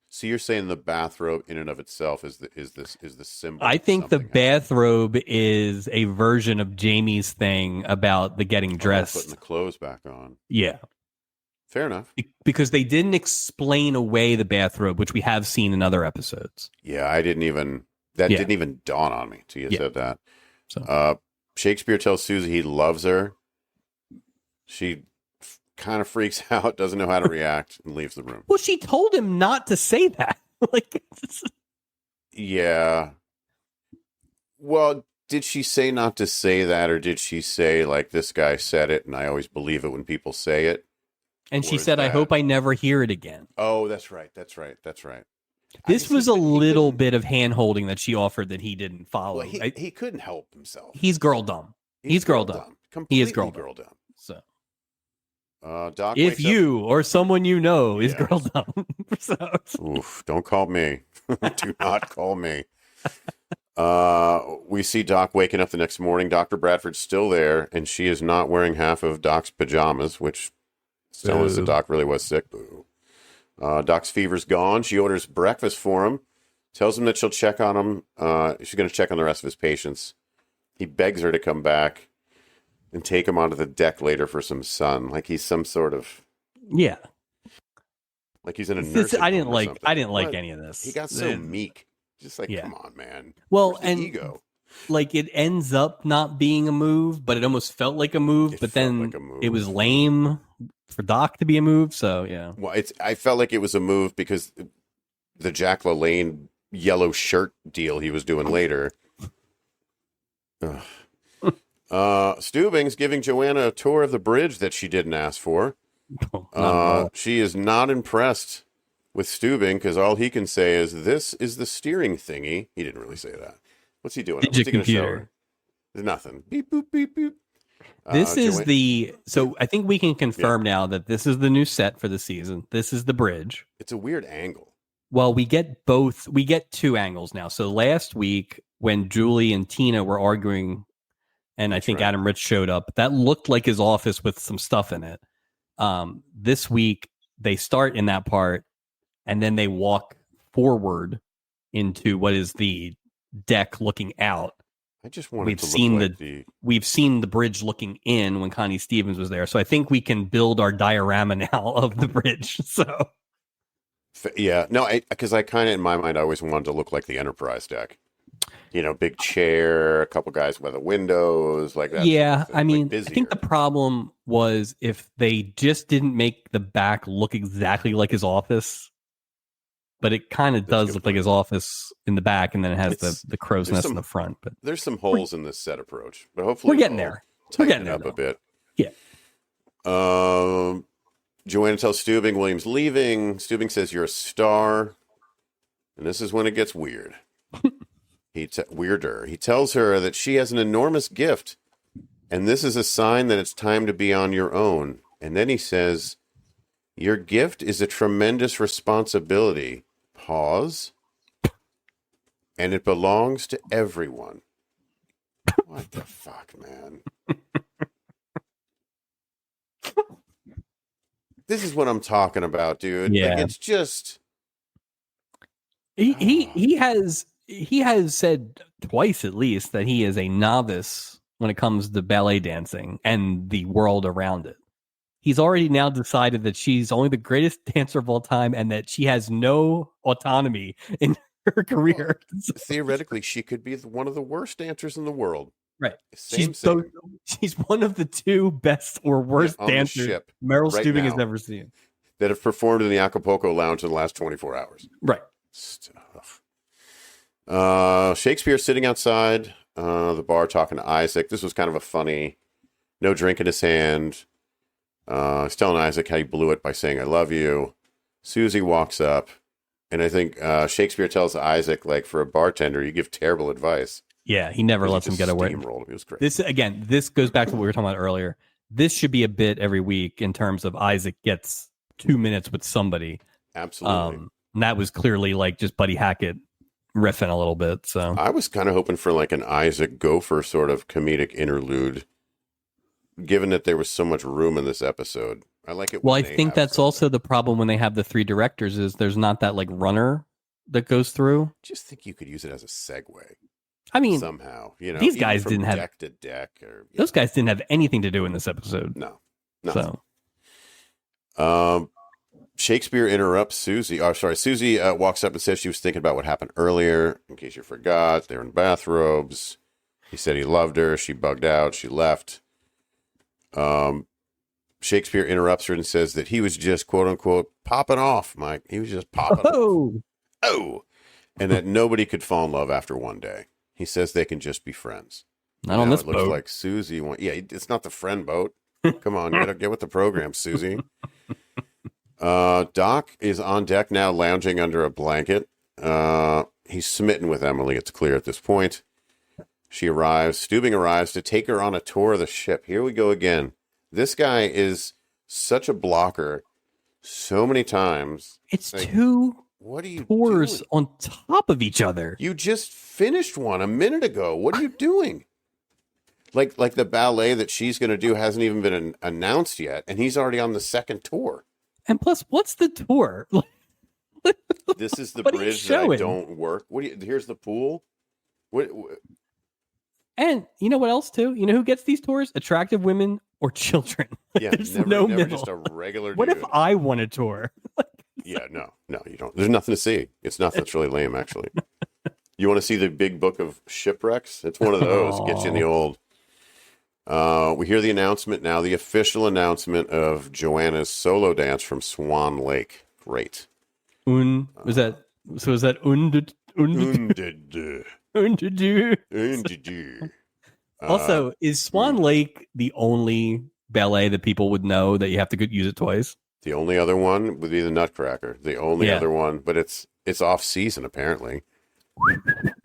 So you're saying the bathrobe in and of itself is the symbol? I think the bathrobe is a version of Jamie's thing about the getting dressed, putting the clothes back on. Yeah. Fair enough. Because they didn't explain away the bathrobe, which we have seen in other episodes. Yeah, didn't even dawn on me till you said that. So. Shakespeare tells Susie he loves her. She kind of freaks out, doesn't know how to react, and leaves the room. Well, she told him not to say that. Yeah. Well, did she say not to say that, or did she say, like, this guy said it, and I always believe it when people say it? And she said, I hope I never hear it again. Oh, that's right. This was a little bit of hand-holding that she offered that he didn't follow. Well, he couldn't help himself. He's girl dumb. He's girl dumb. Completely he is girl dumb. So, Doc if you or someone you know is girl dumb. Oof, don't call me. Do not call me. We see Doc waking up the next morning. Dr. Bradford's still there, and she is not wearing half of Doc's pajamas, which is telling us that Doc really was sick. Boo. Doc's fever's gone. She orders breakfast for him, tells him that she'll check on him. She's going to check on the rest of his patients. He begs her to come back and take him onto the deck later for some sun, like he's some sort of like he's in a nursing home I didn't like but any of this. He got so meek. Just like, come on, man. Well, and ego. Like it ends up not being a move, but it almost felt like a move. But then it was lame for Doc to be a move. So yeah. Well, I felt like it was a move because the Jack LaLanne yellow shirt deal he was doing later. Steubing's giving Joanna a tour of the bridge that she didn't ask for. She is not impressed with Steubing because all he can say is, "This is the steering thingy." He didn't really say that. What's he doing? What's he going to show her? There's nothing. Beep boop beep boop. This is so I think we can confirm now that this is the new set for the season. This is the bridge. It's a weird angle. Well, we get two angles now. So last week when Julie and Tina were arguing, and I think Adam Rich showed up, that looked like his office with some stuff in it. This week they start in that part and then they walk forward into what is the deck looking out. I just wanted we've seen the bridge looking in when Connie Stevens was there. So I think we can build our diorama now of the bridge. So yeah, no, because I kind of in my mind I always wanted to look like the Enterprise deck. You know, big chair, a couple guys by the windows, like that. Yeah, I mean, I think the problem was if they just didn't make the back look exactly like his office, but it kind of That's a does good look like point. his office in the back, and then it has the crow's there's nest in some the front. But there's some holes in this set approach, but we're hopefully getting they'll there. We're tighten getting it there, up a though. bit. Yeah. Joanna tells Steubing William's leaving. Steubing says, "You're a star," and this is when it gets weird. Weirder. He tells her that she has an enormous gift, and this is a sign that it's time to be on your own. And then he says, "Your gift is a tremendous responsibility." Pause. And it belongs to everyone. What the fuck, man? This is what I'm talking about, dude. Yeah. Like, it's just He has said twice at least that he is a novice when it comes to ballet dancing and the world around it. He's already now decided that she's only the greatest dancer of all time and that she has no autonomy in her career. theoretically, she could be one of the worst dancers in the world. Right. Same. She's one of the two best or worst on the dancers ship Meryl right Steubing has now ever seen. that have performed in the Acapulco Lounge in the last 24 hours. Right. Stuff. Shakespeare sitting outside the bar talking to Isaac. This was kind of a funny, no drink in his hand. He's telling Isaac how he blew it by saying, "I love you." Susie walks up, and I think Shakespeare tells Isaac, like, for a bartender, you give terrible advice. Yeah, he never lets him get away. Steamrolled him. It was great. This goes back to what we were talking about earlier. This should be a bit every week in terms of Isaac gets 2 minutes with somebody. Absolutely. And that was clearly like just Buddy Hackett riffing a little bit. So I was kind of hoping for like an Isaac Gopher sort of comedic interlude, given that there was so much room in this episode. I like it. Well, I think that's also the problem when they have the three directors is there's not that like runner that goes through. Just think you could use it as a segue. I mean, somehow, these guys didn't have deck to deck, or those guys didn't have anything to do in this episode. No. So, Shakespeare interrupts Susie. Oh, sorry. Susie walks up and says she was thinking about what happened earlier. In case you forgot, they were in bathrobes. He said he loved her. She bugged out. She left. Shakespeare interrupts her and says that he was just, quote unquote, popping off, Mike. He was just popping off. Oh. And that nobody could fall in love after one day. He says they can just be friends. Not on this it boat. looks like Susie. It's not the friend boat. Come on, get with the program, Susie. Doc is on deck now, lounging under a blanket. He's smitten with Emily. It's clear at this point. She arrives. Steubing arrives to take her on a tour of the ship. Here we go again. This guy is such a blocker so many times. It's like, two what are you tours doing? on top of each other. You just finished one a minute ago. What are you doing? Like the ballet that she's going to do hasn't even been announced yet, and he's already on the second tour. And plus, what's the tour? This is the bridge that I don't work. Here's the pool. What? And you know what else too? You know who gets these tours? Attractive women or children. Yeah, there's never, no never middle. Just a regular dude. What if I want a tour? Yeah, no, you don't. There's nothing to see. It's nothing that's really lame, actually. You want to see the big book of shipwrecks? It's one of those. Get you in the old. We hear the announcement now, the official announcement of Joanna's solo dance from Swan Lake. Great. Was that Also, is Swan Lake the only ballet that people would know that you have to use it twice? The only other one would be the Nutcracker. The only other one, but it's off season apparently.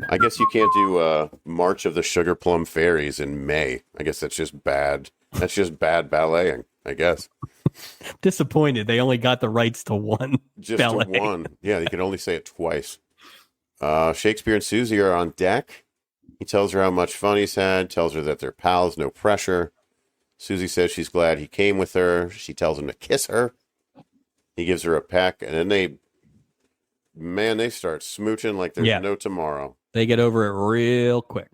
I guess you can't do March of the Sugar Plum Fairies in May. I guess that's just bad. That's just bad balleting, I guess. Disappointed. They only got the rights to one. Just ballet. to one. Yeah, you can only say it twice. Shakespeare and Susie are on deck. He tells her how much fun he's had, tells her that they're pals, no pressure. Susie says she's glad he came with her. She tells him to kiss her. He gives her a peck, and then they start smooching like there's no tomorrow. They get over it real quick.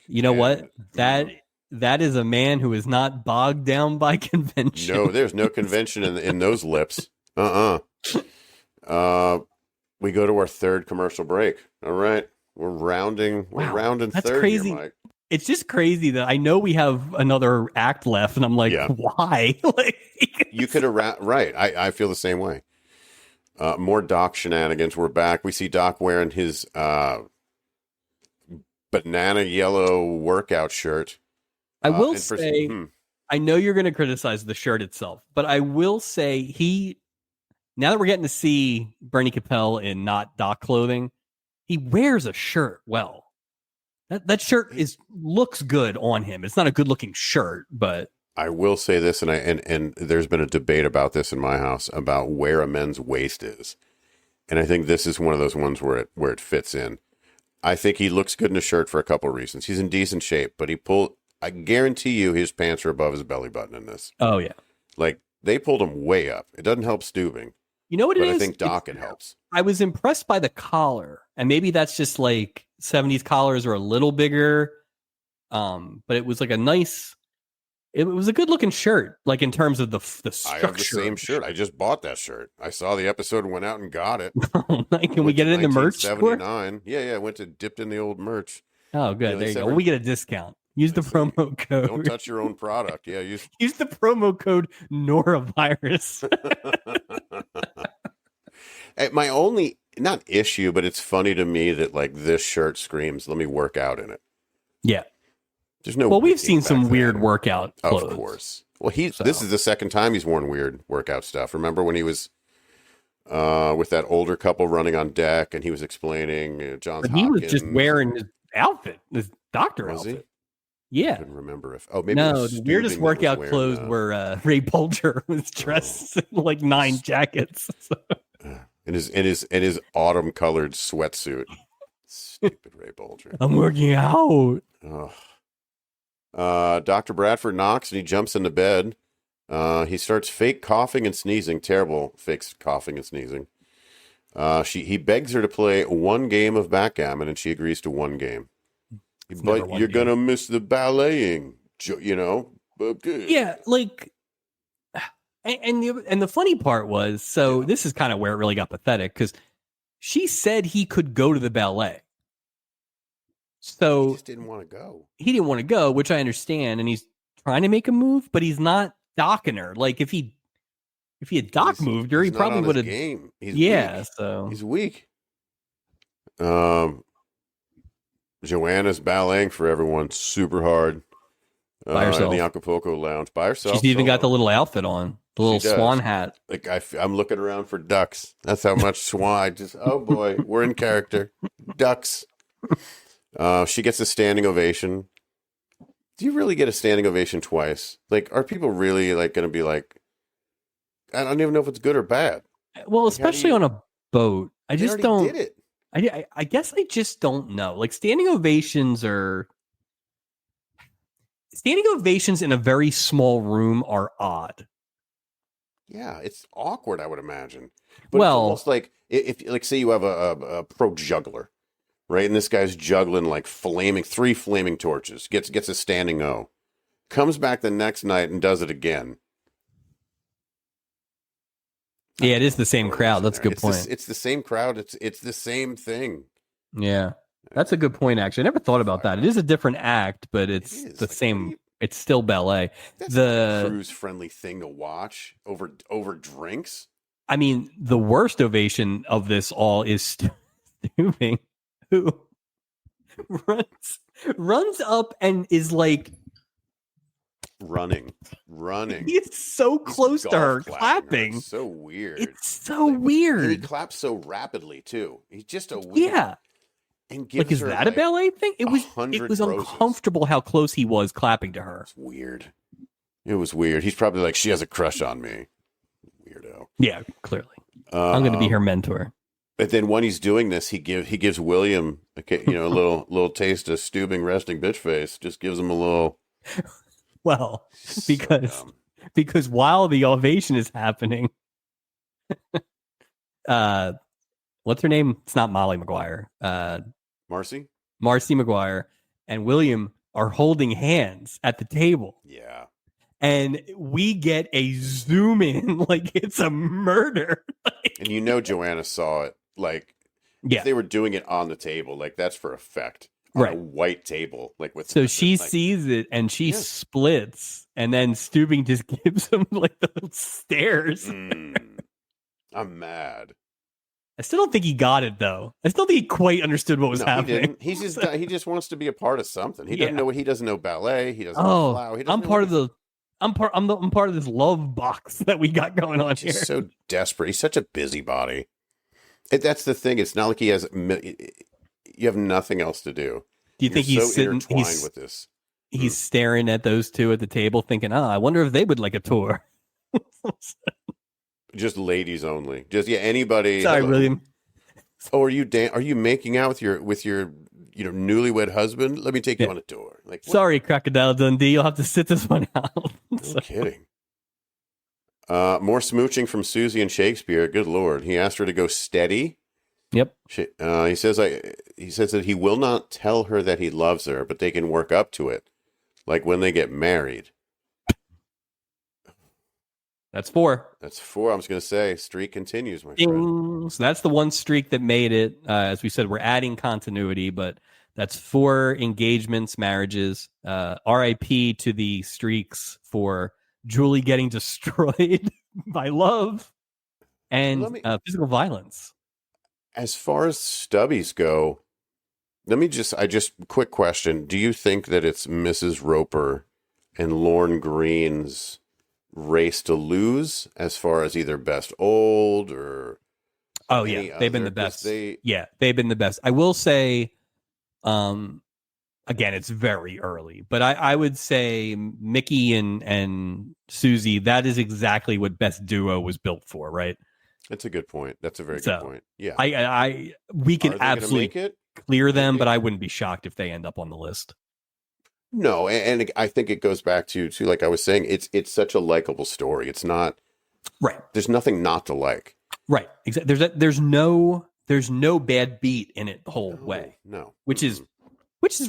You know what? That is a man who is not bogged down by convention. No, there's no convention in those lips. We go to our third commercial break. All right. We're rounding That's third crazy. here, Mike. It's just crazy that I know we have another act left, and I'm like, why? You could have right. I feel the same way. More Doc shenanigans. We're back. We see Doc wearing his banana yellow workout shirt. I will and for- say, hmm. I know you're going to criticize the shirt itself, but I will say now that we're getting to see Bernie Capel in not Doc clothing, he wears a shirt well. That shirt looks good on him. It's not a good looking shirt, but I will say this, and there's been a debate about this in my house about where a men's waist is, and I think this is one of those ones where it fits in. I think he looks good in a shirt for a couple of reasons. He's in decent shape, but I guarantee you his pants are above his belly button in this. Oh yeah, like they pulled him way up. It doesn't help Stubing. You know what it is? I think Doc it helps. I was impressed by the collar, and maybe that's just like 70s collars are a little bigger. But it was like a nice. It was a good looking shirt, like in terms of the structure. I have the same shirt. I just bought that shirt. I saw the episode and went out and got it. Can we get it in the merch store? Yeah. I dipped in the old merch. Oh, good. There you go. We get a discount. Use the promo code. Don't touch your own product. Yeah, use the promo code Norovirus. My only not issue, but it's funny to me that like this shirt screams, "Let me work out in it." Yeah. There's no. Well, we've seen some weird workout clothes. Of course. Well, this is the second time he's worn weird workout stuff. Remember when he was with that older couple running on deck, and he was explaining Johns Hopkins. He was just wearing his outfit, his doctor outfit. Yeah. I couldn't remember if. Oh, maybe no. The weirdest workout clothes were Ray Bolger was dressed in like 9 jackets. In his autumn colored sweatsuit. Stupid Ray Bolger. I'm working out. Dr. Bradford knocks and he jumps into bed. He starts fake coughing and sneezing. Terrible fake coughing and sneezing. He begs her to play one game of backgammon, and she agrees to one game. But you're going to miss the balleting, you know? Yeah, like... And the funny part was, this is kind of where it really got pathetic, because she said he could go to the ballet. So he just didn't want to go. He didn't want to go, which I understand, and he's trying to make a move, but he's not docking her. Like if he had moved her, he probably would have. He's weak. So he's weak. Joanna's balleting for everyone super hard. By herself in the Acapulco lounge by herself. She's even got the little outfit on, the little swan hat. Like I'm looking around for ducks. That's how much swan. Oh boy, we're in character. Ducks. She gets a standing ovation. Do you really get a standing ovation twice? Like, are people really like going to be like? I don't even know if it's good or bad. Well, especially on a boat. I just don't. Did it. I guess I just don't know. Like standing ovations in a very small room are odd. Yeah, it's awkward, I would imagine. But well, it's almost like if like say you have a pro juggler, right? And this guy's juggling like 3 flaming torches, gets a standing O, comes back the next night and does it again. Yeah, it is the same crowd. That's a good point. It's the same crowd. It's the same thing. Yeah, that's a good point. Actually, I never thought about that. It is a different act, but it's the same. It's still ballet. That's a cruise-friendly thing to watch over drinks. I mean, the worst ovation of this all is Stubing, who runs up and is like running. He's so close to her, clapping. It's so weird. It's so weird. And he claps so rapidly too. He's just a weird. Yeah. And is that a ballet thing? It was uncomfortable how close he was clapping to her. It's weird. It was weird. He's probably like, she has a crush on me. Weirdo. Yeah, clearly. I'm going to be her mentor. But then when he's doing this, he gives William a little taste of Stubing resting bitch face. Just gives him a little. Well, because while the ovation is happening, what's her name? It's not Molly Maguire. Marcy Maguire and William are holding hands at the table. Yeah. And we get a zoom in like it's a murder. And Joanna saw it. Like, if they were doing it on the table, like that's for effect. On a white table, like with. So she sees it and she splits, and then Stubing just gives him like the stares. I'm mad. I still don't think he got it though. I still think he quite understood what was No, he happening. didn't. He just wants to be a part of something. He doesn't Yeah. know what he doesn't know ballet. He doesn't know Oh, flower. He I'm doesn't know part of anything. I'm part of this love box that we got going on He's here. so desperate. He's such a busybody. That's the thing. It's not like he has. You have nothing else to do. Do you You're think he's so sitting? intertwined with this. He's staring at those two at the table, thinking, "Oh, I wonder if they would like a tour." Just ladies only. Just anybody. Sorry, Hello. William. Oh, are you making out with your newlywed husband? Let me take you on a tour. Like, what? Sorry, Crocodile Dundee. You'll have to sit this one out. No kidding. More smooching from Susie and Shakespeare. Good Lord. He asked her to go steady. Yep. He says that he will not tell her that he loves her, but they can work up to it. Like when they get married. That's 4. That's 4. I was going to say, streak continues, my friend. So that's the one streak that made it. As we said, we're adding continuity, but that's 4 engagements, marriages. RIP to the streaks for Julie getting destroyed by love and physical violence. As far as stubbies go, quick question. Do you think that it's Mrs. Roper and Lorne Green's race to lose as far as either best old or they've been the best. They've been the best. I will say, again, it's very early, but I would say Mickey and Susie, that is exactly what best duo was built for, right? That's a good point. That's a very good point. Yeah. We can absolutely clear them, but I wouldn't be shocked if they end up on the list. No, and I think it goes back to like I was saying, it's such a likable story. It's not right. There's nothing not to like. Right. Exactly. There's no bad beat in it the whole way. No. Which is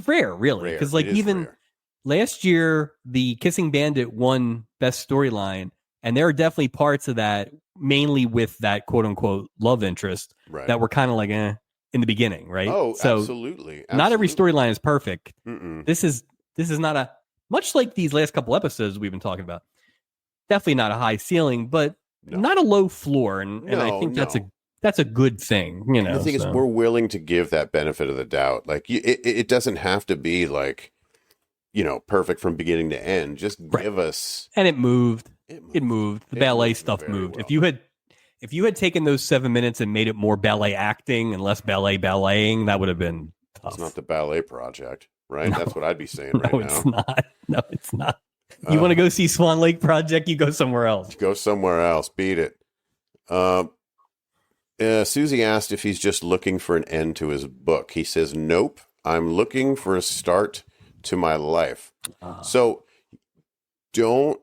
rare, really, because like even last year, the Kissing Bandit won best storyline, and there are definitely parts of that, mainly with that quote unquote love interest, that were kind of like in the beginning, right? Oh, so absolutely. Not every storyline is perfect. Mm-mm. This is not much like these last couple episodes we've been talking about. Definitely not a high ceiling, but not a low floor, and I think that's a good thing. The thing is, we're willing to give that benefit of the doubt. Like it doesn't have to be like perfect from beginning to end. Just give us. And it moved. It moved. The ballet stuff moved. Well. If you had taken those 7 minutes and made it more ballet acting and less balleting, that would have been tough. It's not the ballet project, right? No. That's what I'd be saying right now. It's not. No, it's not. You want to go see Swan Lake Project? You go somewhere else. Go somewhere else. Beat it. Susie asked if he's just looking for an end to his book. He says, "Nope. I'm looking for a start to my life." So don't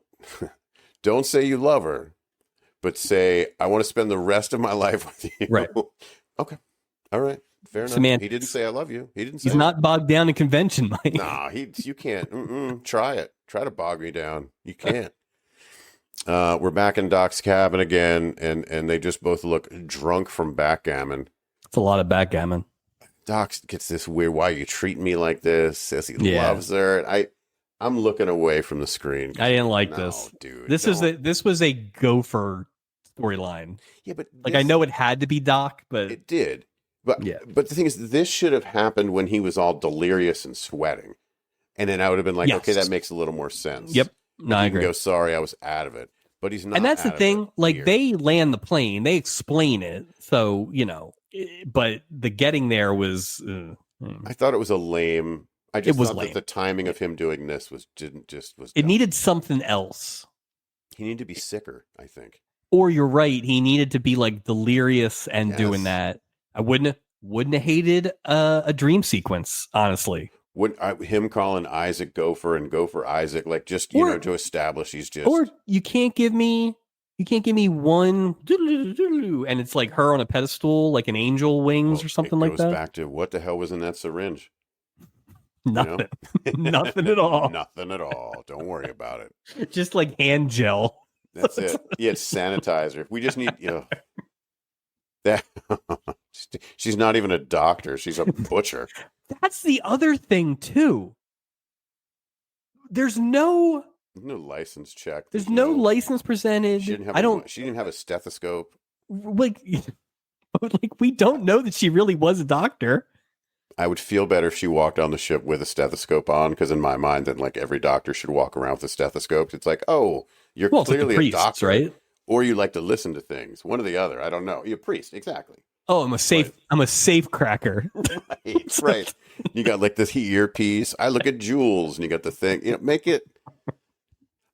say you love her, but say, I want to spend the rest of my life with you. Right. Okay. All right. Fair enough. He didn't say I love you. He didn't say He's not bogged down in convention, Mike. Nah, you can't. Try it. Try to bog me down. You can't. We're back in Doc's cabin again, and they just both look drunk from backgammon. It's a lot of backgammon. Doc gets this weird, why are you treating me like this? Says he loves her. I'm looking away from the screen. I didn't like this. Dude. This was a gopher storyline. Yeah, but I know it had to be Doc, but it did. But the thing is, this should have happened when he was all delirious and sweating. And then I would have been like, okay, that makes a little more sense. Yep. No, I agree. Go, sorry, I was out of it. But he's not. And that's the thing. Like, they land the plane, they explain it. So, but the getting there was. I thought it was a lame. I just thought that the timing of him doing this was. It needed something else. He needed to be sicker, I think. Or you're right. He needed to be like delirious and doing that. I wouldn't have hated a dream sequence, honestly. Him calling Isaac Gopher and Gopher Isaac, like just to establish he's just. Or you can't give me one and it's like her on a pedestal, like an angel wings or something like that. It goes back to what the hell was in that syringe? Nothing. Nothing at all. Nothing at all. Don't worry about it. Just like hand gel. That's it. Yeah, it's sanitizer. We just need that. She's not even a doctor. She's a butcher. That's the other thing too. There's no license check. There's no license presented. She didn't have a stethoscope. Like, Like, we don't know that she really was a doctor. I would feel better if she walked on the ship with a stethoscope on, because in my mind, then like every doctor should walk around with a stethoscope. It's like, oh, you're Well, it's like the clearly a priests, doctor, right? or you like to listen to things. One or the other. I don't know. You're a priest, exactly. Oh, I'm a safe cracker. Right, right. You got like this earpiece. I look at jewels, and you got the thing. Make it.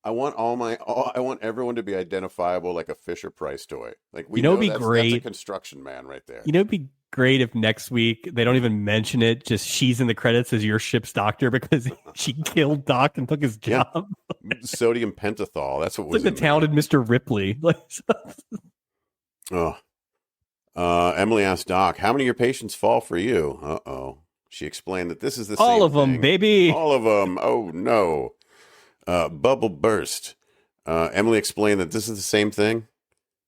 I want I want everyone to be identifiable like a Fisher Price toy. Like we It'd know be that's great. a construction man right there. It'd be great if next week they don't even mention it. Just she's in the credits as your ship's doctor because she killed Doc and took his job. Sodium pentothal. That's what It's was like the talented Mr. Ripley. Emily asked Doc, "How many of your patients fall for you?" Uh-oh. She explained that this is the all same of them, thing. baby. All of them. Oh no. Bubble burst. Emily explained that this is the same thing.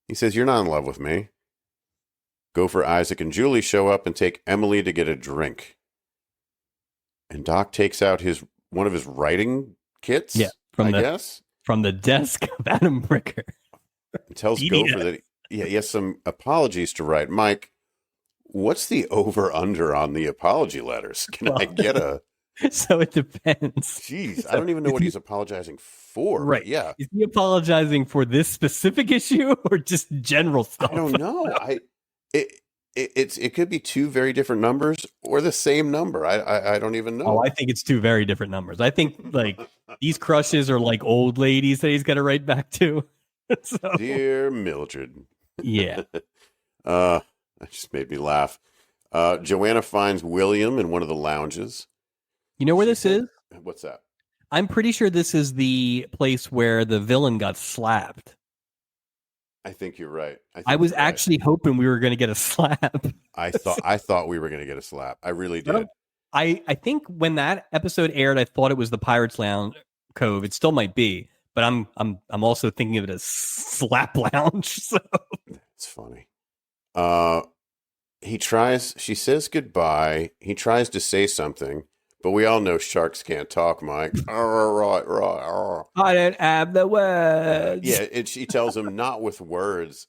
He says, "You're not in love with me." Gopher, Isaac, and Julie show up and take Emily to get a drink. And Doc takes out one of his writing kits. Yeah, I guess from the desk of Adam Bricker. And tells Gopher that he has some apologies to write. Mike, what's the over-under on the apology letters? Can I get a... So it depends. Jeez, I don't even know what he's apologizing for. Right. Yeah. Is he apologizing for this specific issue or just general stuff? I don't know. It could be two very different numbers or the same number. I don't even know. Oh, I think it's two very different numbers. I think like these crushes are like old ladies that he's got to write back to. So, Dear Mildred. Yeah. That just made me laugh. Joanna finds William in one of the lounges. You know where this is? What's that? I'm pretty sure this is the place where the villain got slapped. I think you're right. I was actually hoping we were going to get a slap. I thought we were going to get a slap. I really did. I think when that episode aired, I thought it was the Pirates Lounge Cove. It still might be, but I'm also thinking of it as Slap Lounge. So it's funny. She says goodbye. He tries to say something, but we all know sharks can't talk, Mike. Right. I don't have the words. Yeah, and she tells him not with words.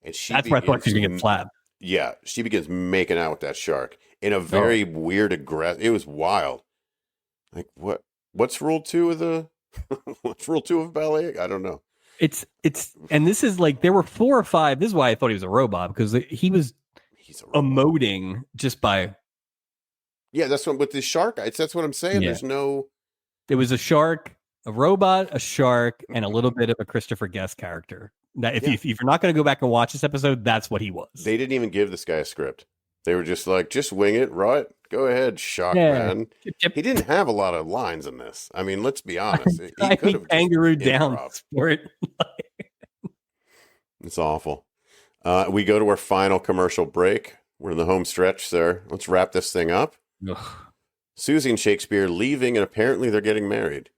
And that's where I thought she was going to get slapped. Yeah, she begins making out with that shark in a very weird, aggressive. It was wild. Like what's rule 2 of the? What's rule 2 of ballet? I don't know. It's and this is like there were 4 or 5. This is why I thought he was a robot because he's emoting just by. Yeah, that's what with the shark. That's what I'm saying. Yeah. There was a shark, a robot, a shark, and a little bit of a Christopher Guest character. That if you're not going to go back and watch this episode, that's what he was. They didn't even give this guy a script. They were just like, just wing it, right? Go ahead, shark man. He didn't have a lot of lines in this. I mean, let's be honest. He could have kangaroo down for it. It's awful. We go to our final commercial break. We're in the home stretch, sir. Let's wrap this thing up. Ugh. Susie and Shakespeare leaving, and apparently they're getting married.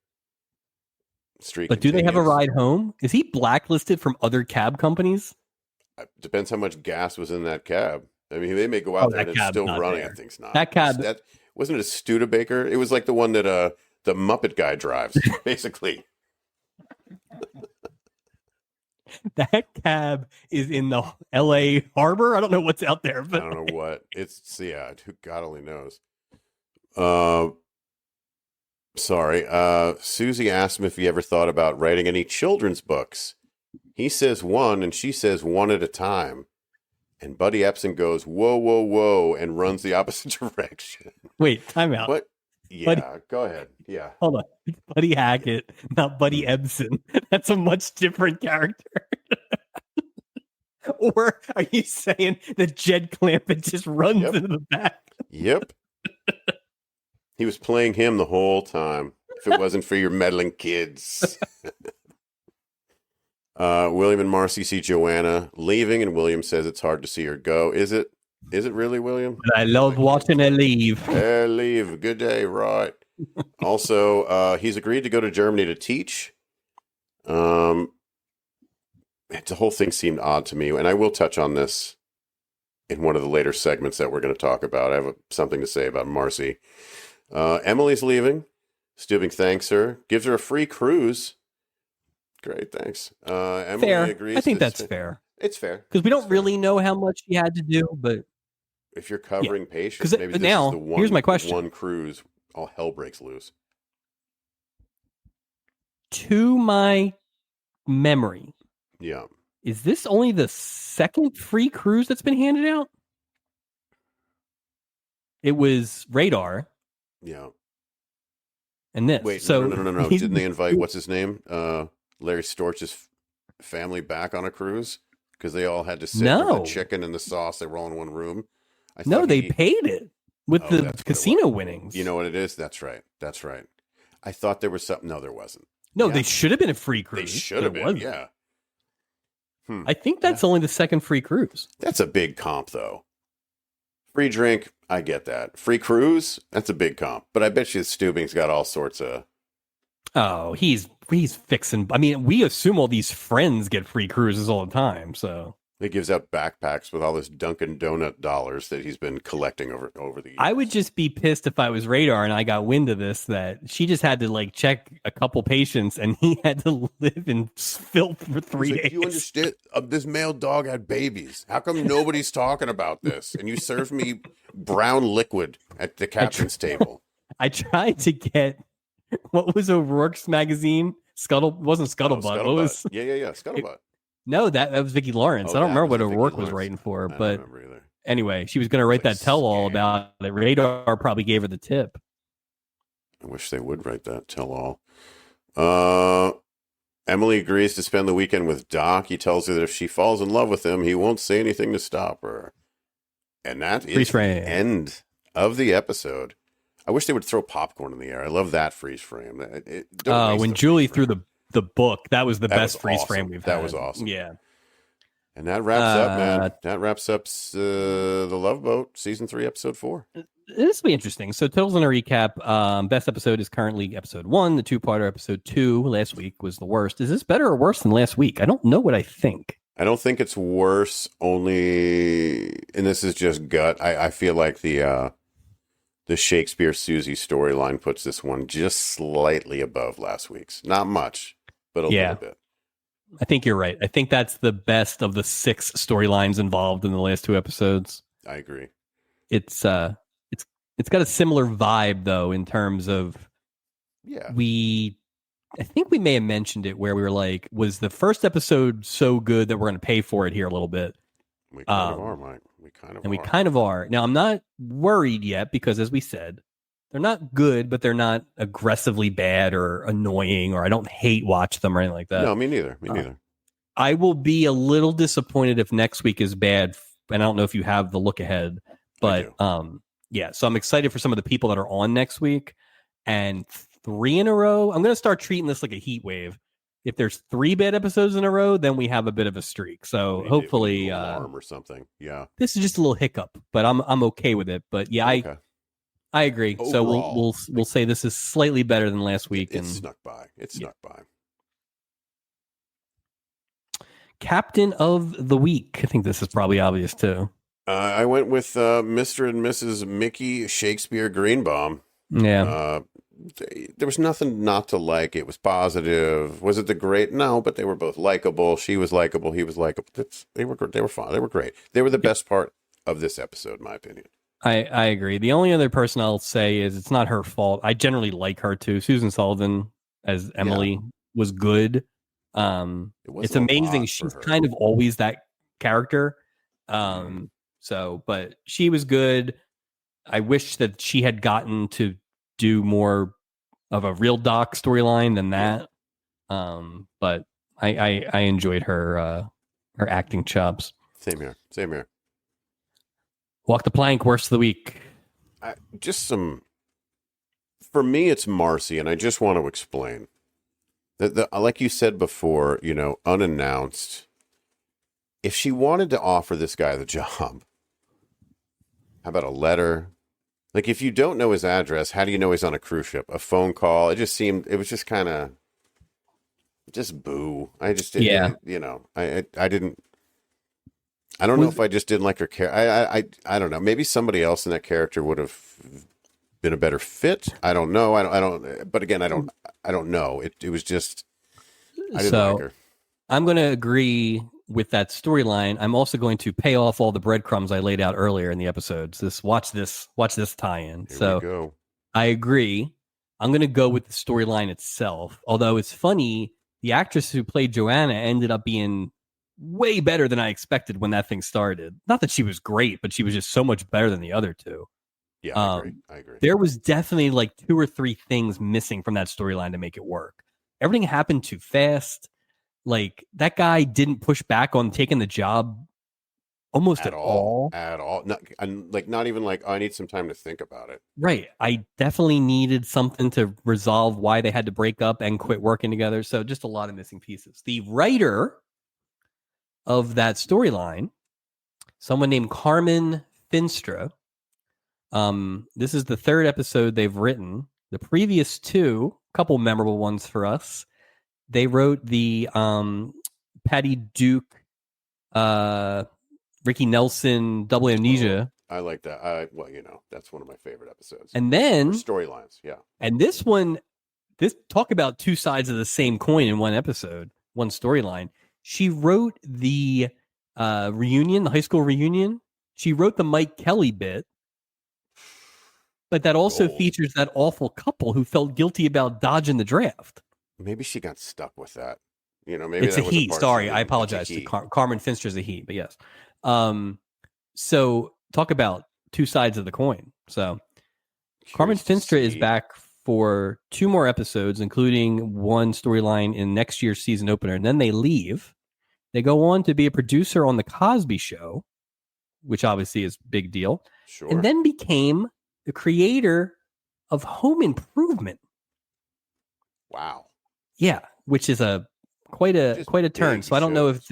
But do they have a ride home? Is he blacklisted from other cab companies? Depends how much gas was in that cab. I mean, they may go out there and it's still running. I think it's not. That cab wasn't it a Studebaker? It was like the one that the Muppet guy drives, basically. That cab is in the L.A. harbor. I don't know what's out there, but I don't know what it's. Yeah, God only knows. Sorry. Susie asked him if he ever thought about writing any children's books. He says one, and she says one at a time. And Buddy Epson goes, whoa, whoa, whoa, and runs the opposite direction. Wait, time out. What? Yeah, go ahead. Yeah. Hold on. It's Buddy Hackett, not Buddy Ebsen. That's a much different character. Or are you saying that Jed Clampett just runs into the back? Yep. He was playing him the whole time. If it wasn't for your meddling kids. William and Marcy see Joanna leaving, and William says it's hard to see her go. Is it? Is it really, William? But I love watching her leave. Leave. Good day, right. Also, he's agreed to go to Germany to teach. The whole thing seemed odd to me, and I will touch on this in one of the later segments that we're going to talk about. I have something to say about Marcy. Emily's leaving. Steubing thanks her, gives her a free cruise. Great, thanks. Emily fair. agrees. I think that's fair. It's fair. Because we It's don't fair. really know how much he had to do, but If you're yeah. covering patients, Because maybe this is the now, here's my question. one cruise all hell breaks loose. To my memory, Yeah. is this only the second free cruise that's been handed out? It was Radar Yeah. and this. Wait, So no. Didn't they invite what's his name? Larry Storch's family back on a cruise because they all had to sit for the No. chicken and the sauce. They were all in one room. I No, thought they paid it with Oh, the that's what it casino was. winnings. You know what it is? That's right. That's right. I thought there was something. No, there wasn't. No, Yeah. they should have been a free They cruise. should have but it been. wasn't. Yeah. I think that's only the second free cruise. That's a big comp, though. Free drink, I get that. Free cruise, that's a big comp. But I bet you Stubing's got all sorts of. Oh, he's fixing. I mean, we assume all these friends get free cruises all the time. So He gives out backpacks with all this Dunkin' Donut dollars that he's been collecting over the years. I would just be pissed if I was Radar and I got wind of this, that she just had to like check a couple patients and he had to live in filth for 3 He's like, days. you understand? This male dog had babies. How come nobody's talking about this? And you serve me brown liquid at the captain's table. I tried to get what was O'Rourke's magazine? Wasn't Scuttlebutt. Scuttlebutt. What was? Yeah, Scuttlebutt. No, that was Vicki Lawrence. Oh, I don't remember what Vicki O'Rourke was Lawrence. writing for, I don't but remember either. anyway, she was going to write Like that tell-all scam. about it. Radar probably gave her the tip. I wish they would write that tell-all. Emily agrees to spend the weekend with Doc. He tells her that if she falls in love with him, he won't say anything to stop her. And that is the end of the episode. I wish they would throw popcorn in the air. I love that freeze frame. When Julie threw the book, that was the best freeze awesome. frame we've had. That was awesome. Yeah. And that wraps up, man. That wraps up The Love Boat, Season 3, Episode 4. This will be interesting. So, totals in a recap. Best episode is currently Episode 1. The two-parter Episode 2 last week was the worst. Is this better or worse than last week? I don't know what I think. I don't think it's worse, only, and this is just gut, I feel like the Shakespeare Susie storyline puts this one just slightly above last week's. Not much, but a little bit. I think you're right. I think that's the best of the 6 storylines involved in the last 2 episodes. I agree. It's got a similar vibe though, in terms of I think we may have mentioned it where we were like, was the first episode so good that we're going to pay for it here a little bit? We kind of are, Mike. We kind of are. Now, I'm not worried yet because, as we said, they're not good, but they're not aggressively bad or annoying, or I don't hate watch them or anything like that. No, me neither. I will be a little disappointed if next week is bad, and I don't know if you have the look ahead, but yeah. So I'm excited for some of the people that are on next week, and 3 in a row. I'm going to start treating this like a heat wave. If there's 3 bad episodes in a row, then we have a bit of a streak. So hopefully, alarm or something. Yeah, this is just a little hiccup, but I'm okay with it. But yeah, I agree. Overall, So we'll say this is slightly better than last week. It snuck by. Snuck by. Captain of the week. I think this is probably obvious too. I went with Mr. and Mrs. Mickey Shakespeare Greenbaum. Yeah. There was nothing not to like. It was positive. Was it the great? No, but they were both likable. She was likable. He was likable. They were fun. They were great. They were the best part of this episode, in my opinion. I agree. The only other person I'll say is it's not her fault. I generally like her too. Susan Sullivan as Emily was good. It's amazing. She's kind of always that character. So, but she was good. I wish that she had gotten to do more of a real Doc storyline than that. But I enjoyed her acting chops. Same here. Walk the plank, worst of the week. For me, it's Marcy, and I just want to explain that like you said before, unannounced. If she wanted to offer this guy the job, how about a letter? Like, if you don't know his address, how do you know he's on a cruise ship? A phone call? It was just kind of, just boo. I just didn't, I didn't. I don't know if I just didn't like her character. I don't know. Maybe somebody else in that character would have been a better fit. I don't know. I don't. But again, I don't know. It was just. I didn't like her. I'm going to agree with that storyline, I'm also going to pay off all the breadcrumbs I laid out earlier in the episodes. Watch this tie-in. Here we So go. I agree. I'm going to go with the storyline itself. Although it's funny, the actress who played Joanna ended up being way better than I expected when that thing started. Not that she was great, but she was just so much better than the other two. Yeah, I agree. There was definitely like 2 or 3 things missing from that storyline to make it work. Everything happened too fast. Like, that guy didn't push back on taking the job almost at all. At all. Not even like, oh, I need some time to think about it. Right. I definitely needed something to resolve why they had to break up and quit working together. So just a lot of missing pieces. The writer of that storyline, someone named Carmen Finstra. This is the 3rd episode they've written. The previous 2, couple memorable ones for us. They wrote the Patty Duke, Ricky Nelson, Double Amnesia. I like that. That's one of my favorite episodes. And then storylines, yeah. And this talk about 2 sides of the same coin in one episode, one storyline. She wrote the reunion, the high school reunion. She wrote the Mike Kelly bit. But that also features that awful couple who felt guilty about dodging the draft. Maybe she got stuck with that. Maybe it's a Heat. Sorry, I apologize to Carmen Finster's a Heat, but yes. So talk about 2 sides of the coin. So Carmen Finstra is back for 2 more episodes, including one storyline in next year's season opener, and then they leave. They go on to be a producer on The Cosby Show, which obviously is a big deal, and then became the creator of Home Improvement. Wow. Yeah, which is quite a turn. So I don't know if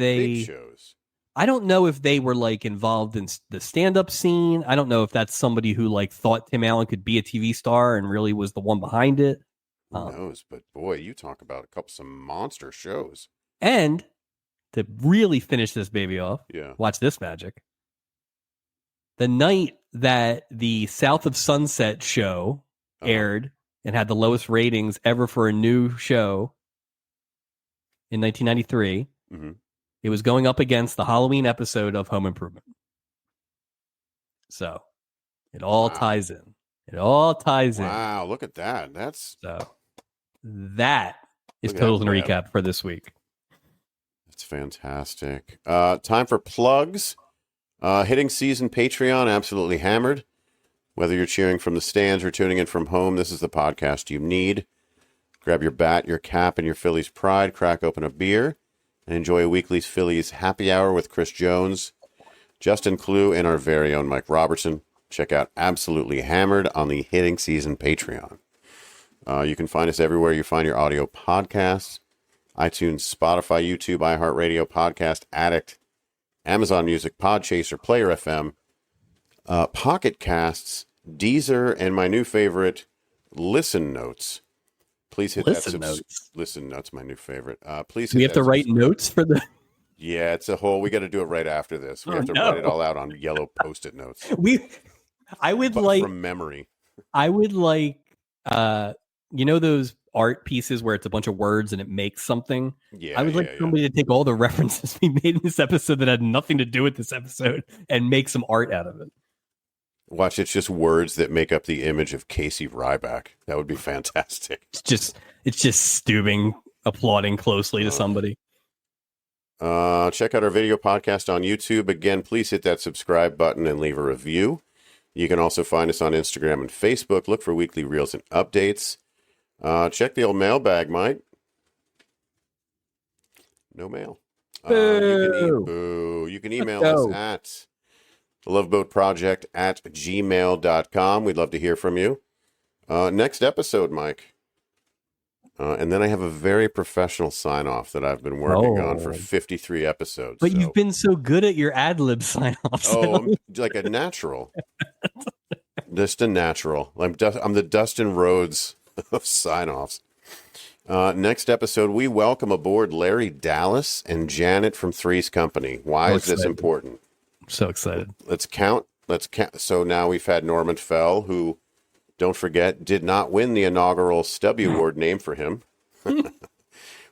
they were like involved in the stand-up scene. I don't know if that's somebody who like thought Tim Allen could be a TV star and really was the one behind it. Who knows? But boy, you talk about some monster shows. And to really finish this baby off, watch this magic. The night that the South of Sunset show aired and had the lowest ratings ever for a new show in 1993, it was going up against the Halloween episode of Home Improvement. So it all ties in. It all ties in. Wow, look at that. That is Totals and Recap for this week. That's fantastic. Time for plugs. Hitting season Patreon, absolutely hammered. Whether you're cheering from the stands or tuning in from home, this is the podcast you need. Grab your bat, your cap, and your Phillies pride. Crack open a beer and enjoy a weekly Phillies happy hour with Chris Jones, Justin Clue, and our very own Mike Robertson. Check out Absolutely Hammered on the Hitting Season Patreon. You can find us everywhere you find your audio podcasts. iTunes, Spotify, YouTube, iHeartRadio, Podcast Addict, Amazon Music, Podchaser, Player FM, Pocket Casts, Deezer, and my new favorite, Listen Notes. Please hit Listen Notes, my new favorite. Please hit we have to write notes for the... Yeah, it's a whole... We got to do it right after this. We have to write it all out on yellow Post-it notes. From memory. I would like... those art pieces where it's a bunch of words and it makes something. I would like somebody to take all the references we made in this episode that had nothing to do with this episode and make some art out of it. Watch, it's just words that make up the image of Casey Ryback. That would be fantastic. It's just Stubing applauding closely to somebody. Check out our video podcast on YouTube. Again, please hit that subscribe button and leave a review. You can also find us on Instagram and Facebook. Look for weekly reels and updates. Check the old mailbag, Mike. No mail. You can email us at theloveboatproject@gmail.com. We'd love to hear from you. Next episode, Mike. And then I have a very professional sign-off that I've been working on for 53 episodes. But you've been so good at your ad-lib sign-offs. I'm like a natural. Just a natural. I'm the Dustin Rhodes of sign-offs. Next eepisode, we welcome aboard Larry Dallas and Janet from Three's Company. Why is this important? I'm so excited. Let's count. So now we've had Norman Fell, who, don't forget, did not win the inaugural Stubby Award named for him.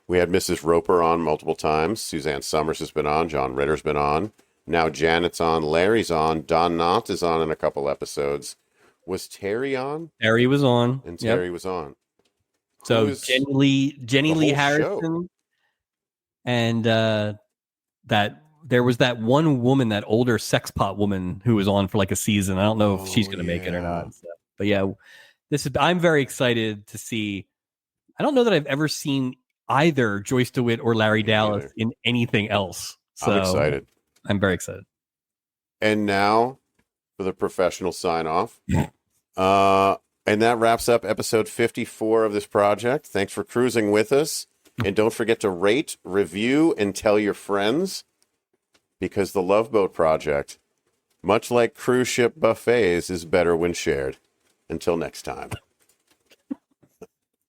We had Mrs. Roper on multiple times. Suzanne Summers has been on. John Ritter's been on. Now Janet's on. Larry's on. Don Knott is on in a couple episodes. Was Terry on? Terry was on. And Yep. Terry was on. So Jenny Lee whole Harrison, show. and that there was that one woman, that older sex pot woman who was on for like a season. I don't know if she's going to make it or not. So, but yeah, I'm very excited to see. I don't know that I've ever seen either Joyce DeWitt or Larry Dallas in anything else. So I'm excited. I'm very excited. And now for the professional sign off. And that wraps up episode 54 of this project. Thanks for cruising with us. And don't forget to rate, review, and tell your friends, because the Love Boat Project, much like cruise ship buffets, is better when shared. Until next time.